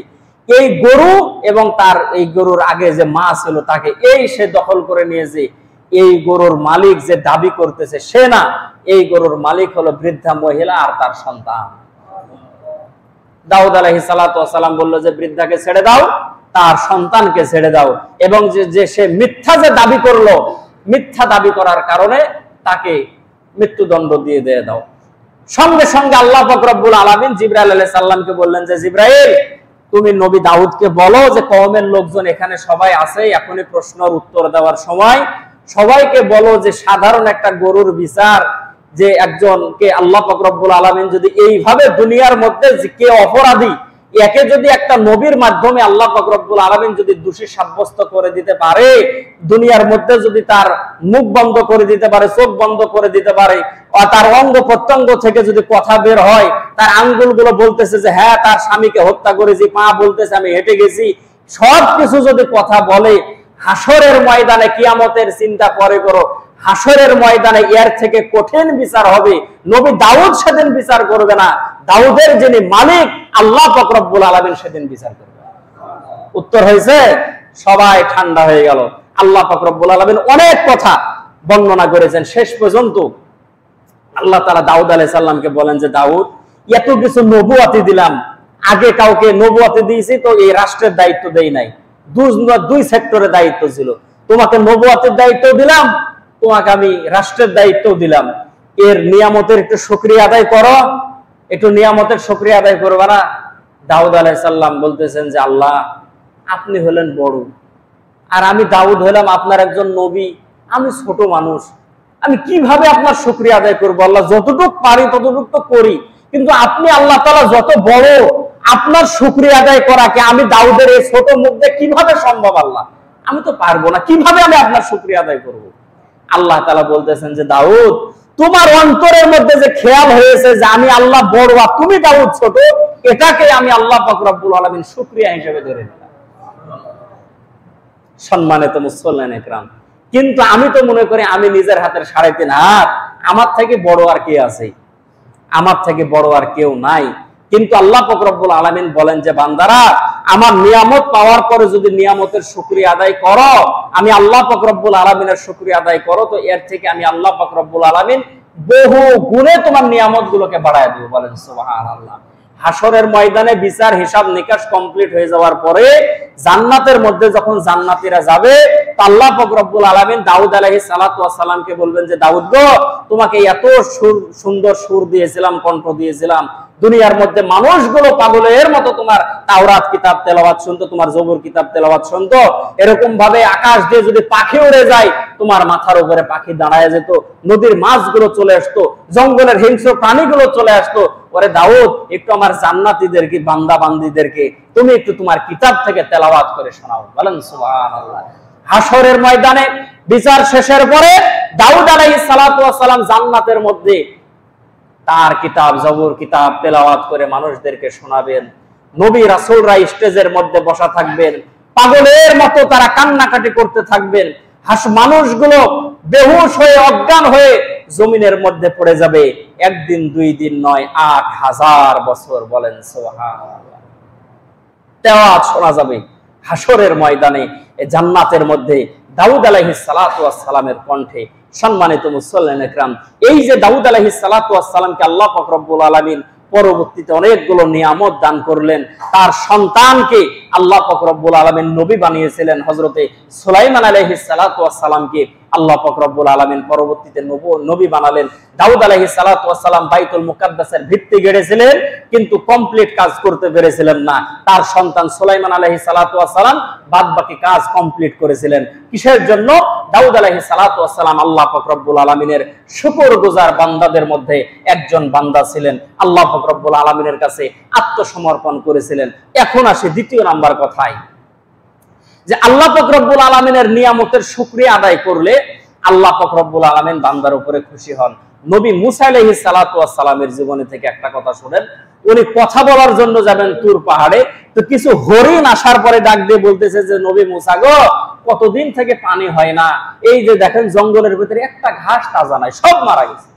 এই গরু এবং তার এই গরুর আগে যে মা ছিল তাকে সে দখল করে নিয়েছে। এই গরুর মালিক যে দাবি করতেছে সে না, এই গরুর মালিক হলো বৃদ্ধা মহিলা আর তার সন্তান। দাউদ আলাইহিস সালাতু ওয়াস সালাম বলল যে বৃদ্ধাকে ছেড়ে দাও, তার সন্তানকে ছেড়ে দাও, এবং যে সে মিথ্যা যে দাবি করলো, মিথ্যা দাবি করার কারণে তাকে মৃত্যুদণ্ড দিয়ে দাও। সঙ্গে সঙ্গে আল্লাহ পাক রব্বুল আলামিন জিবরাইল আলাইহিস সালামকে বললেন যে জিবরাইল, তুমি নবী দাউদকে বলো যে কওমের লোকজন এখানে সবাই আছে, এখনই প্রশ্নের উত্তর দেওয়ার সময়, সবাইকে বলো যে সাধারণ একটা গরুর বিচার, যে একজনকে আল্লাহ পাক রব্বুল আলামিন যদি এইভাবে দুনিয়ার মধ্যে কে অপরাধী একে যদি একটা নবীর মাধ্যমে আল্লাহ পাক রব্বুল আলামিন যদি দোষী সাব্যস্ত করে দিতে পারে, দুনিয়ার মধ্যে যদি তার মুখ বন্ধ করে দিতে পারে, চোখ বন্ধ করে দিতে পারে, আর তার অঙ্গ প্রত্যঙ্গ থেকে যদি কথা বের হয়, তার আঙ্গুলগুলো বলতেছে যে হ্যাঁ তার স্বামীকে হত্যা করেছি, পা বলতেছে আমি হেঁটে গেছি, সবকিছু যদি কথা বলে, হাসরের ময়দানে কিয়ামতের চিন্তা পরে করো, হাসরের ময়দানে এর থেকে কঠিন বিচার হবে। নবী দাউদ সেদিন বিচার করবে না, দাউদের যিনি মালিক আল্লাহ পাক রব্বুল আলামিন সেদিন বিচার করবে। উত্তর হয়েছে, সবাই ঠান্ডা হয়ে গেল। আল্লাহ পাক রব্বুল আলামিন অনেক কথা বর্ণনা করেছেন। শেষ পর্যন্ত আল্লাহ তাআলা দাউদ আলাইহিস সালামকে বলেন যে দাউদ, এত কিছু নবুয়াতি দিলাম, আগে কাউকে নবুয়াতি দিয়েছি তো এই রাষ্ট্রের দায়িত্ব দেই নাই, দুই সেক্টরে দায়িত্ব ছিল, তোমাকে নবুয়াতের দায়িত্ব দিলাম, তোমাকে আমি রাষ্ট্রের দায়িত্ব দিলাম, এর নিয়ামতের একটু শুকরিয়া আদায় করো, একটু নিয়ামতের শুকরিয়া আদায় করবা না? দাউদ আলাইহিস সালাম বলতেছেন যে আল্লাহ, আপনি হলেন বড় আর আমি দাউদ হলাম আপনার একজন নবী, আমি ছোট মানুষ, আমি কিভাবে আপনার শুকরিয়া আদায় করবো? আল্লাহ, যতটুকু পারি ততটুকু তো করি, কিন্তু আপনি আল্লাহ তাআলা যত বড়, আপনার শুকরিয়া আদায় করাকে আমি দাউদের এই ছোট মধ্যে কিভাবে সম্ভব? আল্লাহ, আমি তো পারবো না, কিভাবে আমি আপনার শুকরিয়া আদায় করবো? আল্লাহ তাআলা বলতেছেন যে দাউদ, তোমার অন্তরের মধ্যে যে খেয়াল হয়েছে যে আমি আল্লাহ বড় আর তুমি দাউদ ছোট, এটাকে আমি আল্লাহ পাক রব্বুল আলামিন শুকরিয়া হিসেবে ধরে নিলাম। সম্মানিত মুসল্লিয়ানে কিরাম, কিন্তু আমি তো মনে করি আমি নিজের হাতের 3.5 হাত, আমার থেকে বড় আর কে আছে? আমার থেকে বড় আর কেউ নাই। কিন্তু আল্লাহ পাক রব্বুল আলামিন বলেন যে বান্দারা, আমার নিয়ামত পাওয়ার পরে যদি নিয়ামতের শুকরিয়া আদায় করো, আমি আল্লাহ পাক রব্বুল আলামিনের শুকরিয়া আদায় করো, তো এর থেকে আমি আল্লাহ পাক রব্বুল আলামিন বহু গুণে তোমার নিয়ামতগুলোকে বাড়ায় দেব। বলেন সুবহানাল্লাহ। হাসরের ময়দানে বিচার হিসাব নিকাশ কমপ্লিট হয়ে যাওয়ার পরে জান্নাতের মধ্যে যখন জান্নাতীরা যাবে, আল্লাহ পাক রব্বুল আলামিন দাউদ আলাইহিস সালাতু ওয়াস সালামকে বলবেন যে দাউদ গো, তোমাকে এত সুন্দর সুর দিয়েছিলাম, কণ্ঠ দিয়েছিলাম, দুনিয়ার মধ্যে মানুষগুলো পাগলের মতো তোমার তাওরাত কিতাব তেলাওয়াত শুনতো, তোমার জবুর কিতাব তেলাওয়াত শুনতো, এরকম ভাবে আকাশ দিয়ে যদি পাখি উড়ে যায়, তোমার মাথার উপরে পাখি দাঁড়ায় যেত, নদীর মাছগুলো চলে আসতো, জঙ্গলের হিংস্র প্রাণীগুলো চলে আসতো। ওরে দাউদ, একটু আমার জান্নাতীদেরকে, বান্দা বান্দীদেরকে তুমি একটু তোমার কিতাব থেকে তেলাওয়াত করে শোনাও। বলেন সুবহানাল্লাহ। হাসরের ময়দানে বিচার শেষের পরে দাউদ আলাইহিস সালাতু ওয়াস সালাম জান্নাতের মধ্যে তার কিতাব, জবুর কিতাব তেলাওয়াত করে মানুষদেরকে শোনাবেন। নবী রাসূলরা স্টেজের মধ্যে বসা থাকবেন, পাগলের মতো তারা কান্নাকাটি করতে থাকবেন। মানুষগুলো বেহুশ হয়ে, অজ্ঞান হয়ে জমিনের মধ্যে পড়ে যাবে। একদিন, 2 দিন নয়, 8000 বছর। বলেন সুবহানাল্লাহ। তেলাওয়াত শোনা যাবে হাসরের ময়দানে, জান্নাতের মধ্যে দাউদ আলাইহিস সালাতু ওয়াস সালামের কণ্ঠে। সম্মানিত মুসল্লিয়ানে কিরাম, এই যে দাউদ আলাইহিস সালাতু ওয়াস সালামকে আল্লাহ পাক রব্বুল আলামিন পরবর্তীতে অনেকগুলো নিয়ামত দান করলেন, তার সন্তানকে আল্লাহ পাক রব্বুল আলামিন নবী বানিয়েছিলেন। হযরতে সুলাইমান আলাইহিস সালাতু ওয়াস সালামকে আল্লাহ পাক রব্বুল আলামিন পরবর্তীতে নবী বানালেন। দাউদ আলাইহিস সালাতু ওয়াস সালাম বাইতুল মুকাদ্দাসের ভিত্তি গড়েছিলেন, কিন্তু কমপ্লিট কাজ করতে পেরেছিলেন না। তার সন্তান সুলাইমান আলাইহিস সালাতু ওয়াস সালাম বাদবাকি কাজ কমপ্লিট করেছিলেন। কিসের জন্য? দাউদ আলাইহিস সালাতু ওয়াস সালাম আল্লাহ পাক রব্বুল আলামিনের শুকরগুজার বান্দাদের মধ্যে একজন বান্দা ছিলেন, আল্লাহ পাক রব্বুল আলামিনের কাছে আত্মসমর্পণ করেছিলেন। এখন আসে দ্বিতীয় নাম্বার কথায়, যে আল্লাহ পাক রব্বুল আলামিনের নিয়ামতের শুকরিয়া আদায় করলে আল্লাহ পাক রব্বুল আলামিন বান্দার উপরে খুশি হন। নবী মুসা আলাইহিস সালাতু ওয়াস সালামের জীবনী থেকে একটা কথা শুনেন। উনি কথা বলার জন্য যাবেন তুর পাহাড়ে, তো কিছু হরিণ আসার পরে ডাক দিয়ে বলতেছে যে নবী মুসা গো, কতদিন থেকে পানি হয় না। এই যে দেখেন জঙ্গলের ভিতরে একটা ঘাস তাজা নাই, সব মারা গেছে।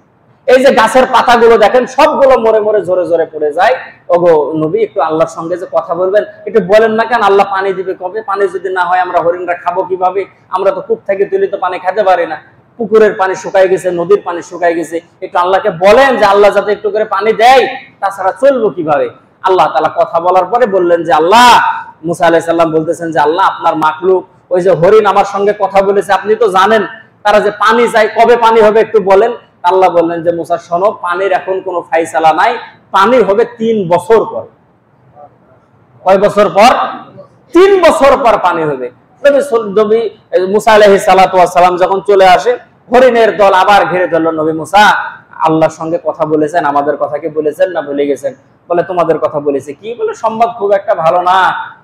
এই যে গাছের পাতাগুলো দেখেন সবগুলো মরে মরে ঝরে ঝরে পড়ে যায়। ওগো নবী, একটু আল্লাহর সঙ্গে যে কথা বলবেন, একটু বলেন না কেন, আল্লাহ পানি দিবে কবে? পানি যদি না হয় আমরা হরিণরা খাবো কিভাবে? আমরা তো কূপ থেকে তুলি তো পানি খেতে পারি না, পুকুরের পানি শুকায় গেছে, নদীর পানি শুকায় গেছে। একটু আল্লাহকে বলেন যে আল্লাহ যাতে একটু করে পানি দেয়, তাছাড়া চলবো কিভাবে? আল্লাহ তাআলা কথা বলার পরে বললেন যে আল্লাহ, মুসা আলাইহিস সালাম বলতেছেন যে আল্লাহ, আপনার মাখলুক ওই যে হরিণ আমার সঙ্গে কথা বলেছে, আপনি তো জানেন তারা যে পানি চায়, কবে পানি হবে একটু বলেন। আল্লাহ বললেন যে মুসা শোনো, পানির এখন কোনো ফাইসালা নাই, পানি হবে 3 বছর পর। কয় বছর পর? 3 বছর পর পানি হবে। নবী মুসা আলাইহিস সালাতু ওয়াস সালাম যখন চলে আসে, হরিণের দল আবার ঘিরে ধরল। নবী মুসা, আল্লাহর সঙ্গে কথা বলেছেন, আমাদের কথা কি বলেছেন না ভুলে গেছেন? বলে তোমাদের কথা বলেছে। কি? বলে সংবাদ খুব একটা ভালো না।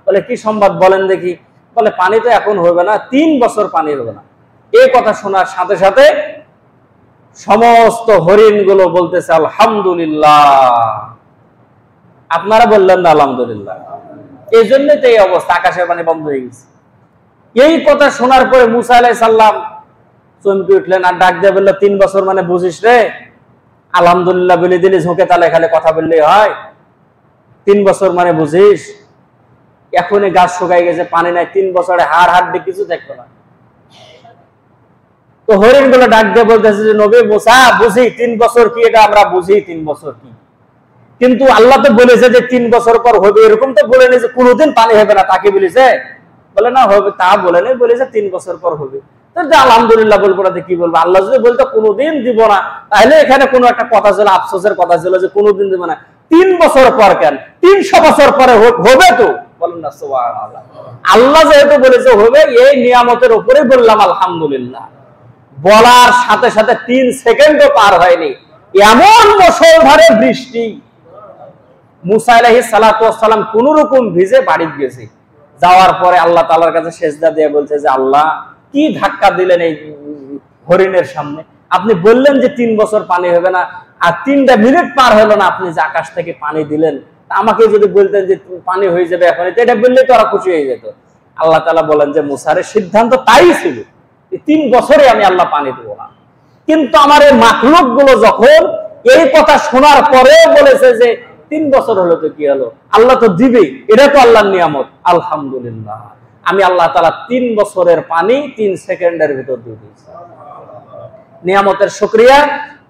বলে কি সংবাদ বলেন দেখি? বলে পানি তো এখন হবে না, 3 বছর পানি হবে না। এই কথা শোনার সাথে সাথে সমস্ত হরিণগুলো বলতেছে আলহামদুলিল্লাহ। আপনারা বললেন না আলহামদুলিল্লাহ? এই জন্যই তো এই অবস্থা, আকাশের পানি বন্ধ হয়ে গেছে। এই কথা শোনার পরে মুসা আলাইহিস সালাম চমকে উঠলেন আর ডাক দিয়ে বলল, 3 বছর মানে বুঝিস রে? আলহামদুলিল্লাহ বলে দিলে ঝোঁকে তালে খালে কথা বললেই হয়? 3 বছর মানে বুঝিস? এখনই গাছ শুকাই গেছে, পানি নাই, 3 বছরে হাড় হাড্ডি কিছু দেখতো না। তো হরিণ গুলো ডাক দিয়ে বলতেছে যে নবী মুসা, বুঝি 3 বছর কি, এটা আমরা বুঝি 3 বছর কি, কিন্তু আল্লাহ তো বলেছে যে 3 বছর পর হবে, এরকম তো বলে নেই যে কোনোদিন পানি হবে না, তাকে বলেছে? বলে না, হবে তা বলে নেই, বলেছে 3 বছর পর হবে। আলহামদুলিল্লাহ বলবো না, কি বলবো? আল্লাহ যদি বলতো কোনোদিন দিব না, তাহলে এখানে কোনো একটা কথা ছিল, আফসোসের কথা ছিল যে কোনোদিন দিব না। 3 বছর পর কেন? 300 বছর পরে হবে তো। বলেন না সুবহানাল্লাহ। আল্লাহ যেহেতু বলেছে হবে, এই নিয়ামতের উপরে বললাম আলহামদুলিল্লাহ। বলার সাথে সাথে 3 সেকেন্ডও পার হয়নি, এমন মুষলধারে বৃষ্টি। মুসা আলাইহিস সালাতু ওয়াস সালাম কোন রকম ভিজে বাড়ি গেছে। যাওয়ার পরে আল্লাহ তাআলার কাছে সেজদা দিয়ে বলছে যে আল্লাহ, কি ধাক্কা দিলেন এই হরিণের সামনে? আপনি বললেন যে 3 বছর পানি হবে না, আর 3টা মিনিট পার হলো না, আপনি যে আকাশ থেকে পানি দিলেন। আমাকে যদি বলতেন যে পানি হয়ে যাবে এখন, এটা বললে তো ওরা খুশি হয়ে যেত। আল্লাহ তাআলা বলেন যে মুসার সিদ্ধান্ত তাই ছিল, 3 বছরে আমি আল্লাহ পানি দেব না। কিন্তু আমার এই মাখলুক গুলো যখন এই কথা শোনার পরেও বলেছে যে 3 বছর হলো তো কি হলো, আল্লাহ তো দিবে, এটা তো আল্লাহর নিয়ামত, আলহামদুলিল্লাহ। আমি আল্লাহ তাআলা 3 বছরের পানি 3 সেকেন্ডের ভিতর দিয়ে দিয়েছি। নিয়ামতের শুকরিয়া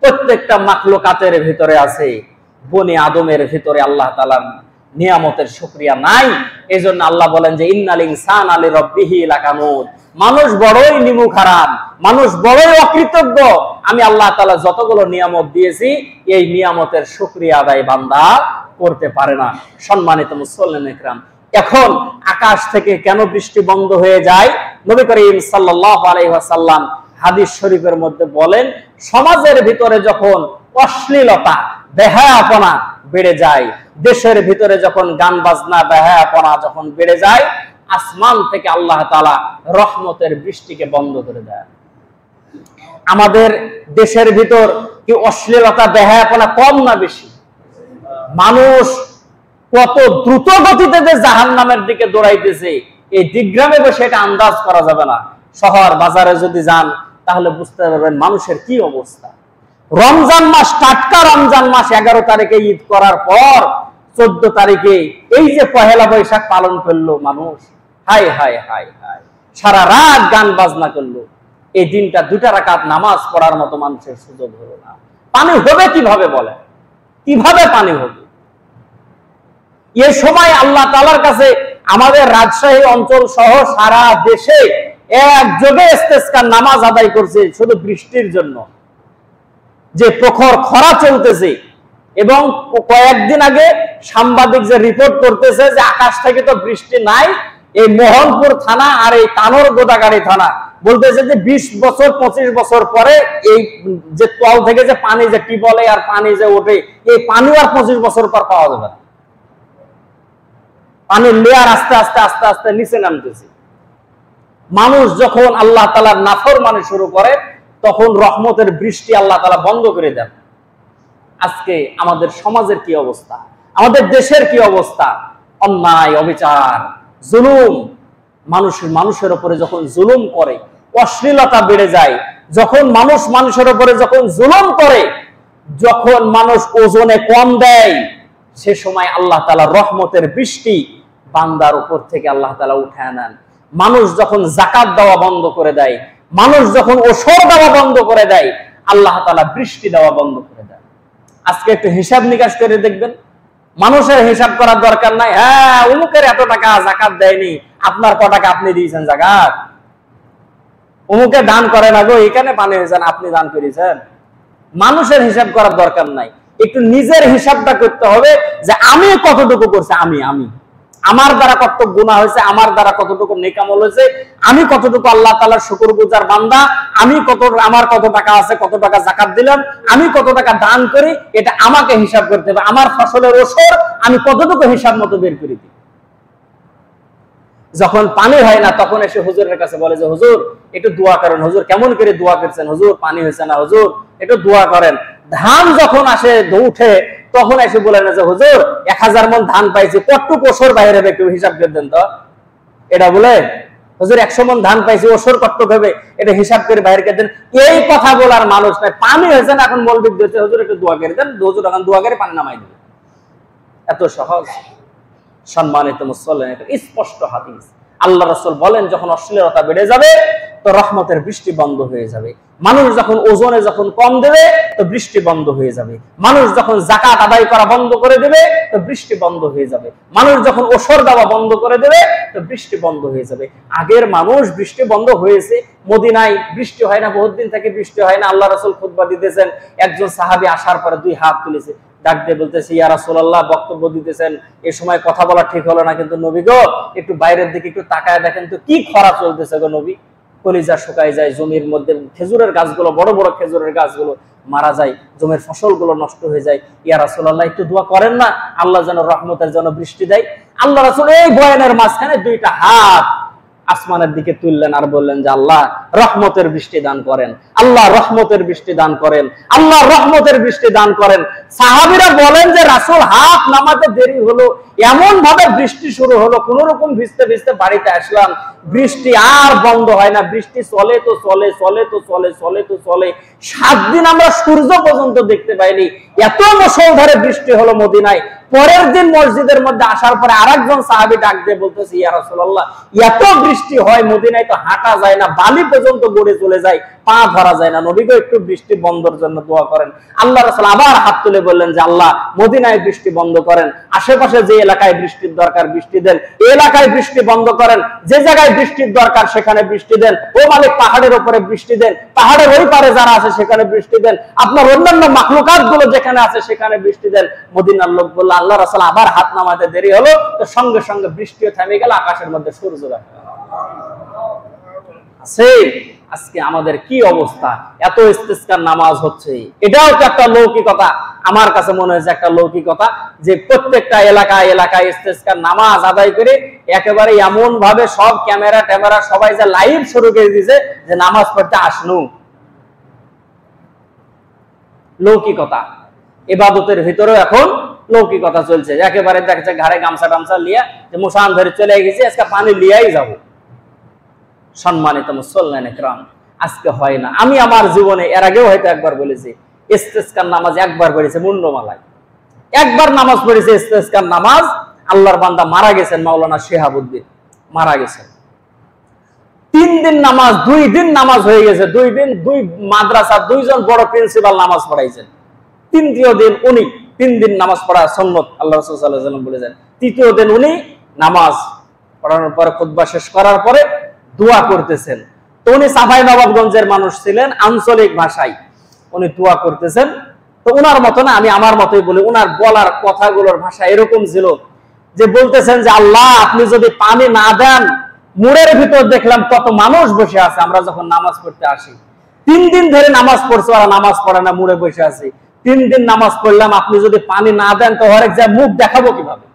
প্রত্যেকটা মাখলুকাতের ভিতরে আছে, বনি আদমের ভিতরে আল্লাহ তাআলার নিয়ামতের শুকরিয়া নাই। এজন্য আল্লাহ বলেন যে ইন্নাল ইনসানা লিরাব্বিহি লাকানুদ, মানুষ বড়ই নিমুখ হারাম, মানুষ বড়ই অকৃতজ্ঞ। আমি আল্লাহ তাআলা যতগুলো নিয়ামত দিয়েছি, এই নিয়ামতের শুকরিয়া আদায় বান্দা করতে পারে না। সম্মানিত মুসল্লিন ইকরাম, এখন আকাশ থেকে কেন বৃষ্টি বন্ধ হয়ে যায়? নবী করিম সাল্লাল্লাহু আলাইহি ওয়াসাল্লাম হাদিস শরীফের মধ্যে বলেন, সমাজের ভিতরে যখন অশ্লীলতা, বেহায়াপনা বেড়ে যায়, দেশের ভিতরে যখন গান বাজনা, বেহায়াপনা যখন বেড়ে যায়, আসমান থেকে আল্লাহ তাআলা রহমতের বৃষ্টিকে বন্ধ করে দেয়। আমাদের দেশের ভিতর কি অশ্লীলতা, বেহায়াপনা কম না বেশি? মানুষ কত দ্রুত গতিতে যে জাহান্নামের দিকে দৌড়াইতেছে, এই দিগ্রামে বসে এটা আন্দাজ করা যাবে না। শহর বাজারে যদি যান তাহলে বুঝতে পারবেন মানুষের কি অবস্থা। রমজান মাস, টাটকা রমজান মাস 11 তারিখে ঈদ করার পর 14 তারিখে এই যে পহেলা বৈশাখ পালন করলো মানুষ, হায় হায় হায় হায়, সারা রাত গান বাজনা করলো। এই দিনটা 2 রাকাত নামাজ পড়ার মতো মানুষের সুযোগ হলো না। পানি হবে কিভাবে বলে? কিভাবে পানি হবে? এই সময় আল্লাহ তাআলার কাছে আমাদের রাজশাহী অঞ্চল সহ সারা দেশে একযোগে ইস্তেসকার নামাজ আদায় করছে শুধু বৃষ্টির জন্য। যে প্রখর খরা চলতেছে, এবং কয়েকদিন আগে সাংবাদিক যে রিপোর্ট করতেছে যে আকাশ থেকে তো বৃষ্টি নাই, এই মোহনপুর থানা আর এই তানোর গোদাগাড়ি থানা বলতেছে যে 20 বছর 25 বছর পরে এই যে তল থেকে যে পানি যে টিবলে আর পানি যে ওঠে, এই পানি আর 25 বছর পর পাওয়া যাবে না। পানির লেয়ার আস্তে আস্তে আস্তে আস্তে নিচে নামতেছে। মানুষ যখন আল্লাহ তাআলার নাফরমানি শুরু করে, তখন রহমতের বৃষ্টি আল্লাহ তাআলা বন্ধ করে দেন। আজকে আমাদের সমাজের কি অবস্থা, আমাদের দেশের কি অবস্থা? অন্যায়, অবিচার, জুলুম, মানুষের উপরে যখন জুলুম করে, অশ্লীলতা বেড়ে যায়, যখন মানুষের উপরে যখন জুলুম করে, যখন মানুষ ওজনে কম দেয়, সে সময় আল্লাহ তাআলা রহমতের বৃষ্টি বান্দার উপর থেকে আল্লাহ তাআলা উঠায় নেন। মানুষ যখন যাকাত দেওয়া বন্ধ করে দেয়, মানুষ যখন ওসর দেওয়া বন্ধ করে দেয়, আল্লাহ তাআলা বৃষ্টি দেওয়া বন্ধ করে দেয়। আজকে একটু হিসাব নিকাশ করে দেখবেন, মানুষের হিসাব করার দরকার নাই। হ্যাঁ, অমুকের এত টাকা যাকাত দেয়নি, আপনার ক টাকা আপনি দিয়েছেন যাকাত? অমুকে দান করে না গো, এখানে পানি হয়েছেন, আপনি দান করেছেন। মানুষের হিসাব করার দরকার নাই, একটু নিজের হিসাবটা করতে হবে যে আমি কতটুকু করছি, আমি আমার দ্বারা কত গুনাহ হয়েছে, আমার দ্বারা কতটুকু নেক আমল হয়েছে, আমি কতটুকু আল্লাহ তাআলার শুকরগুজার বান্দা, আমি আমার কত টাকা আছে, কত টাকা যাকাত দিলাম, আমি কত টাকা দান করি, এটা আমাকে হিসাব করতে হবে। আমার ফসলের ওসর আমি কতটুকু হিসাব মতো বের করে দিই। যখন পানি হয় না তখন এসে হুজুরের কাছে বলে যে হুজুর একটু দোয়া করেন। হুজুর কেমন করে দোয়া করছেন? হুজুর পানি হয়েছে না, হুজুর একটু দোয়া করেন। ধান যখন আসে উঠে তখন এসে বলেন যে হুজুর 1000 মণ ধান পাইছি, কতটুকু ওসর বাইরে হবে একটু হিসাব করে দেন তো। এটা বলে হুজুর 100 মণ ধান পাইছি, ওসর কতটুকু হবে এটা হিসাব করে বাইরে করে দেন। এই কথা বলার মানুষ নাই। পানি হয়েছে না, এখন মৌলবি দিতে হুজুর একটু দোয়া করে দেন, হুজুর এখন দোয়া করে পানি নামাই দেবে। এত সহজ। সম্মানিত মুসল্লিন, এটা স্পষ্ট হাদিস। আল্লাহ রাসূল বলেন যখন অশ্লীলতা বেড়ে যাবে তো রহমতের বৃষ্টি বন্ধ হয়ে যাবে। মানুষ যখন ওজনে যখন কম দেবে তো বৃষ্টি বন্ধ হয়ে যাবে। মানুষ যখন যাকাত আদায় করা বন্ধ করে দেবে তো বৃষ্টি বন্ধ হয়ে যাবে। মানুষ যখন ওসর দেওয়া বন্ধ করে দেবে তো বৃষ্টি বন্ধ হয়ে যাবে। আগের মানুষ বৃষ্টি বন্ধ হয়েছে, মদিনায় বৃষ্টি হয় না, বহুত দিন থেকে বৃষ্টি হয় না। আল্লাহ রাসূল খুতবা দিতেছেন, একজন সাহাবী আসার পরে 2 হাত তুলেছে, ডাক দিয়ে বলতেছে ইয়া রাসূলুল্লাহ, বক্তব্য দিতেছেন, এই সময় কথা বলা ঠিক হলো না, কিন্তু নবী গো একটু বাইরের দিকে একটু তাকায় দেখেন তো কি খরা চলতেছে গো নবী। কলিজা শুকায় যায়, জমির মধ্যে খেজুরের গাছগুলো, বড় বড় খেজুরের গাছগুলো মারা যায়, জমির ফসলগুলো নষ্ট হয়ে যায়। ইয়া রাসূলুল্লাহ একটু দোয়া করেন না, আল্লাহ যেন রহমতের জন্য বৃষ্টি দেয়। আল্লাহ রাসূল এই বয়ানের মাঝখানে 2টা হাত আসমানের দিকে তুললেন আর বললেন যে আল্লাহ রহমতের বৃষ্টি দান করেন, আল্লাহ রহমতের বৃষ্টি দান করেন, আল্লাহ রহমতের বৃষ্টি দান করেন। সাহাবীরা বলেন যে রাসূল হাত নামাতে দেরি হলো, এমন ভাবে বৃষ্টি শুরু হলো, কোন রকম ভিজতে ভিজতে বাড়িতে আসলাম, বৃষ্টি আর বন্ধ হয় না, বৃষ্টি চলে তো চলে, চলে তো চলে, চলে তো চলে। 7 দিন আমরা সূর্য পর্যন্ত দেখতে পাইনি, এত মুষলধারে বৃষ্টি হলো মদিনায়। পরের দিন মসজিদের মধ্যে আসার পরে আরেকজন সাহাবী ডাক দিয়ে বলতেছে ইয়া রাসূলুল্লাহ, এত বৃষ্টি হয় মদিনায় তো হাঁটা যায় না, বালি পর্যন্ত গড়ে চলে যায়, পা ধরা যায় না, নবী গো একটু বৃষ্টি বন্ধের জন্য দোয়া করেন। আল্লাহ রাসূল আবার হাত তুলে বললেন যে আল্লাহ মদিনায় বৃষ্টি বন্ধ করেন, আশেপাশে যে এলাকায় বৃষ্টির দরকার বৃষ্টি দেন, এই এলাকায় বৃষ্টি বন্ধ করেন, যে জায়গায় বৃষ্টির দরকার সেখানে বৃষ্টি দেন। ও মালিক পাহাড়ের উপরে বৃষ্টি দেন, পাহাড়ের ওই পারে যারা আছে সেখানে বৃষ্টি দেন, আপনার অন্যান্য মাখলুকাত গুলো যেখানে আছে সেখানে বৃষ্টি দেন। মদিনার লোক বলল আল্লাহ রাসূল আবার হাত নামাতে দেরি হলো, তো সঙ্গে সঙ্গে বৃষ্টিও থেমে গেল, আকাশের মধ্যে সূর্য দেখা গেল। আজকে আমাদের কি অবস্থা, এত ইস্তিসকার নামাজ হচ্ছে, এটাও তো একটা লৌকিকতা। আমার কাছে মনে হয়েছে একটা লৌকিকতা যে প্রত্যেকটা এলাকায় এলাকায় ইস্তিসকার নামাজ আদায় করে একেবারে এমন ভাবে সব ক্যামেরা ট্যামেরা সবাই যে লাইভ শুরু করে দিয়েছে যে নামাজ পড়তে আসনু। লৌকিকতা, ইবাদতের ভিতরেও এখন লৌকিকতা চলছে। একেবারে দেখছে ঘাড়ে গামছা টামছা লিয়া যে মুসান ধরে চলে গেছি, আজকে পানি লিয়াই যাবো। সম্মানিত মুসল্লিন ইকরাম, আজকে হয় না। আমি আমার জীবনে এর আগেও হয়তো একবার বলেছি, ইস্তিসকার নামাজ একবার পড়েছে মুন্ডমালায়, একবার নামাজ পড়েছে ইস্তিসকার নামাজ। আল্লাহর বান্দা মারা গেছেন, মাওলানা শিহাবুদ্দিন মারা গেছেন। 3 দিন নামাজ, 2 দিন নামাজ হয়ে গেছে, 2 দিন 2 মাদ্রাসা 2 জন বড় প্রিন্সিপাল নামাজ পড়াইছেন। 3য় দিন উনি 3 দিন নামাজ পড়া সুন্নাত, আল্লাহ রাসূল সাল্লাল্লাহু আলাইহি ওয়াসাল্লাম বলেছেন। 3য় দিন উনি নামাজ পড়ানোর পরে খুতবা শেষ করার পরে দোয়া করতেছেন। তো উনি সাফাই নবাবগঞ্জের মানুষ ছিলেন, আঞ্চলিক ভাষায় উনি দোয়া করতেছেন। তো উনার মতো না, আমি আমার মতোই বলি, উনার বলার কথাগুলোর ভাষা এরকম ছিল যে বলতেছেন যে আল্লাহ আপনি যদি পানি না দেন, মুড়ের ভিতর দেখলাম কত মানুষ বসে আছে, আমরা যখন নামাজ পড়তে আসি 3 দিন ধরে নামাজ পড়ছে, ওরা নামাজ পড়ে না, মুড়ে বসে আছে। 3 দিন নামাজ পড়লাম, আপনি যদি পানি না দেন তো হরেক যা মুখ দেখাবো কিভাবে?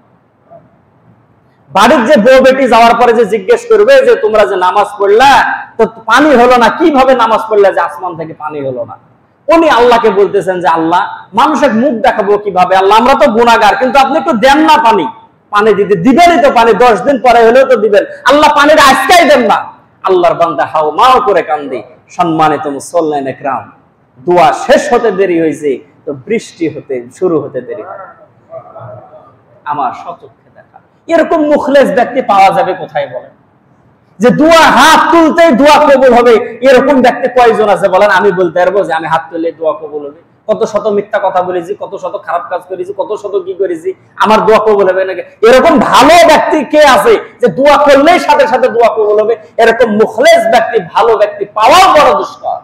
বাড়ির যে বউ বেটি যাওয়ার পরে যে জিজ্ঞেস করবে যে তোমরা যে নামাজ পড়লা তো পানি হলো না, কিভাবে নামাজ পড়লা যে আসমান থেকে পানি হলো না? উনি আল্লাহকে বলতেছেন যে আল্লাহ মানুষের মুখ দেখাবো কিভাবে? আল্লাহ আমরা তো গুনাহগার, কিন্তু আপনি একটু দেন না পানি। পানি দিতে দিবেনই তো, পানি 10 দিন পরে হলেও তো দিবেন। আল্লাহ পানির আজকেই দেন না। আল্লাহর বান্দা হাও মাও করে কান্দি। সম্মানিত মুসল্লিন একরাম, দোয়া শেষ হতে দেরি হয়েছে তো বৃষ্টি হতে শুরু হতে দেরি হয়। আমার সচক্ষে দেখা এরকম মুখলেস ব্যক্তি পাওয়া যাবে কোথায় বলেন? যে দোয়া হাত তুলতেই দোয়া কবুল হবে, এরকম ব্যক্তি কয়জন আছে বলেন? আমি বলতে পারবো যে আমি হাত তুললে দোয়া কবুল হবে? কত শত মিথ্যা কথা বলেছি, কত শত খারাপ কাজ করেছি, কত শত কি করেছি, আমার দোয়া কবুল হবে নাকি? এরকম ভালো ব্যক্তি কে আছে যে দোয়া করলেই সাথে সাথে দোয়া কবুল হবে? এরকম মুখলেস ব্যক্তি, ভালো ব্যক্তি পাওয়া বড় দুষ্কর,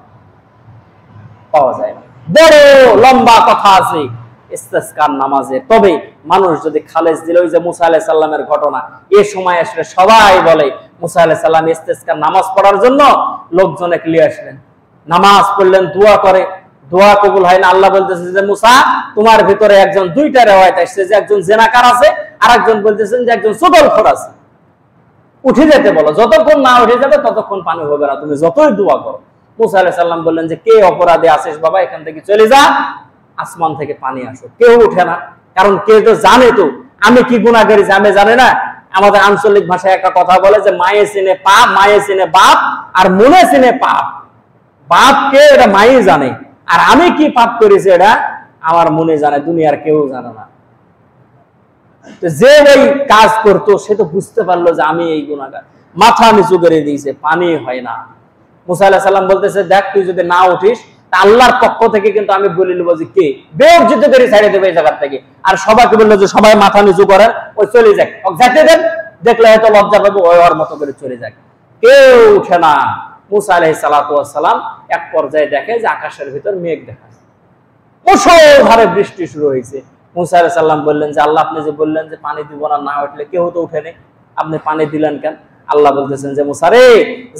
পাওয়া যায় না। বড় লম্বা কথা আছে ইস্তেসকার নামাজে। তবে মানুষ যদি খালেজ দিল, ওই যে মুসা আলাইহিস সালামের ঘটনা, এই সময় আসলে সবাই বলে মুসা আলাইহিস সালাম ইস্তেসকার নামাজ পড়ার জন্য লোকজন নিয়ে আসলেন, নামাজ পড়লেন, দোয়া করে, দোয়া কবুল হয় না। আল্লাহ বলতেছে যে মুসা, তোমার ভিতরে একজন, দুইটা রিওয়ায়াত আসছে যে একজন জিনাকার আছে, আর একজন বলতেছেন যে একজন সুদলখোর আছে, উঠে যেতে বলো, যতক্ষণ না উঠে যাবে ততক্ষণ পানি হবে না, তুমি যতই দোয়া করো। মুসা আলাইহিস সালাম বললেন যে কে অপরাধী আছিস বাবা, এখান থেকে চলে যা, আসমান থেকে পানি আসো। কেউ উঠে না, কারণ কেউ তো জানে তো আমি কি গুনাহ করেছি, আমি জানে না। আমাদের আঞ্চলিক ভাষায় একটা কথা বলে যে মায়ে চিনে পাপ, মায়ে চিনে বাপ, আর মনে চিনে পাপ। বাপকে এটা মাই জানে, আর আমি কি পাপ করেছি এটা আমার মনে জানে, দুনিয়ার কেউ জানে না। যে ওই কাজ করতো সে তো বুঝতে পারলো যে আমি এই গুনাহগার, মাথা নিচু করে দিয়েছে, পানি হয় না। মুসা আলাইহিস সালাম বলতেছে দেখ, তুই যদি না উঠিস তা আল্লাহর পক্ষ থেকে কিন্তু আমি বলে নেবো যে কে বেউজ্জত করে ছেড়ে দেবে এই জায়গা থেকে। আর সবাইকে বললো যে সবাই মাথা নিচু করেন, ওই চলে যাক, যেতে দেন, দেখলে হয়তো লজ্জা পাবে, ওই ওর মতো করে চলে যাক। কেউ উঠে না। মুসা আলাইহিস সালাম এক পর্যায়ে দেখে যে আকাশের ভিতর মেঘ দেখা যায়, মুষলধারে বৃষ্টি শুরু হয়েছে। মুসা আলাইহিস সালাম বললেন যে আল্লাহ, আপনি যে বললেন যে পানি দিব না, না উঠলে কেউ তো উঠেনি, আপনি পানি দিলেন কেন? আল্লাহ বলতেছেন যে মুসা রে,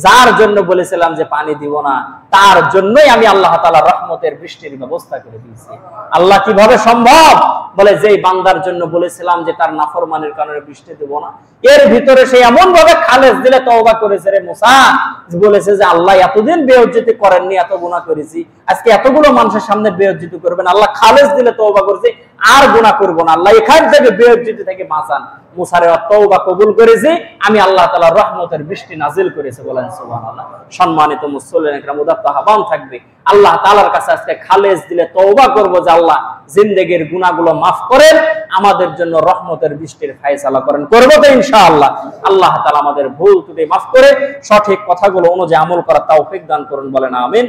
যার জন্য বলেছিলাম যে পানি দিব না, তার জন্যই আমি আল্লাহ তাআলা রহমতের বৃষ্টির ব্যবস্থা করে দিয়েছি। আল্লাহ কিভাবে সম্ভব? বলে যেই বান্দার জন্য বলেছিলাম যে তার নাফরমানির কারণে বৃষ্টি দেব না, এর ভিতরে সে এমন ভাবে খালেজ দিলে তওবা করেছে রে মুসা, বলেছে যে আল্লাহ এতদিন বেইজ্জতি করেননি, এত গুনাহ করেছি, আজকে এতগুলো মানুষের সামনে বেইজ্জতি করবেন, আল্লাহ খালেজ দিলে তওবা করেছে, আর গুনাহ করব না, আল্লাহ এখান থেকে বেইজ্জতি থেকে বাঁচান। মুসারে তওবা কবুল করেছি, আমি আল্লাহ তাআলা রহমতের বৃষ্টি নাজিল করেছে, বলেন সুবহানাল্লাহ। সম্মানিত মুসল্লিন একরাম, উদাত্ত আহ্বান থাকবে আল্লাহ তাআলার কাছে আজকে খালেজ দিলে তওবা করব যে আল্লাহ জিন্দেগীর গুনাহগুলো মাফ করেন, আমাদের জন্য রহমতের বৃষ্টির ফায়সালা করেন, করব তো ইনশাআল্লাহ। আল্লাহ তাআলা আমাদের ভুল ত্রুটি মাফ করে সঠিক কথাগুলো অনুযায়ী আমল করার তৌফিক দান করুন, বলেন আমিন।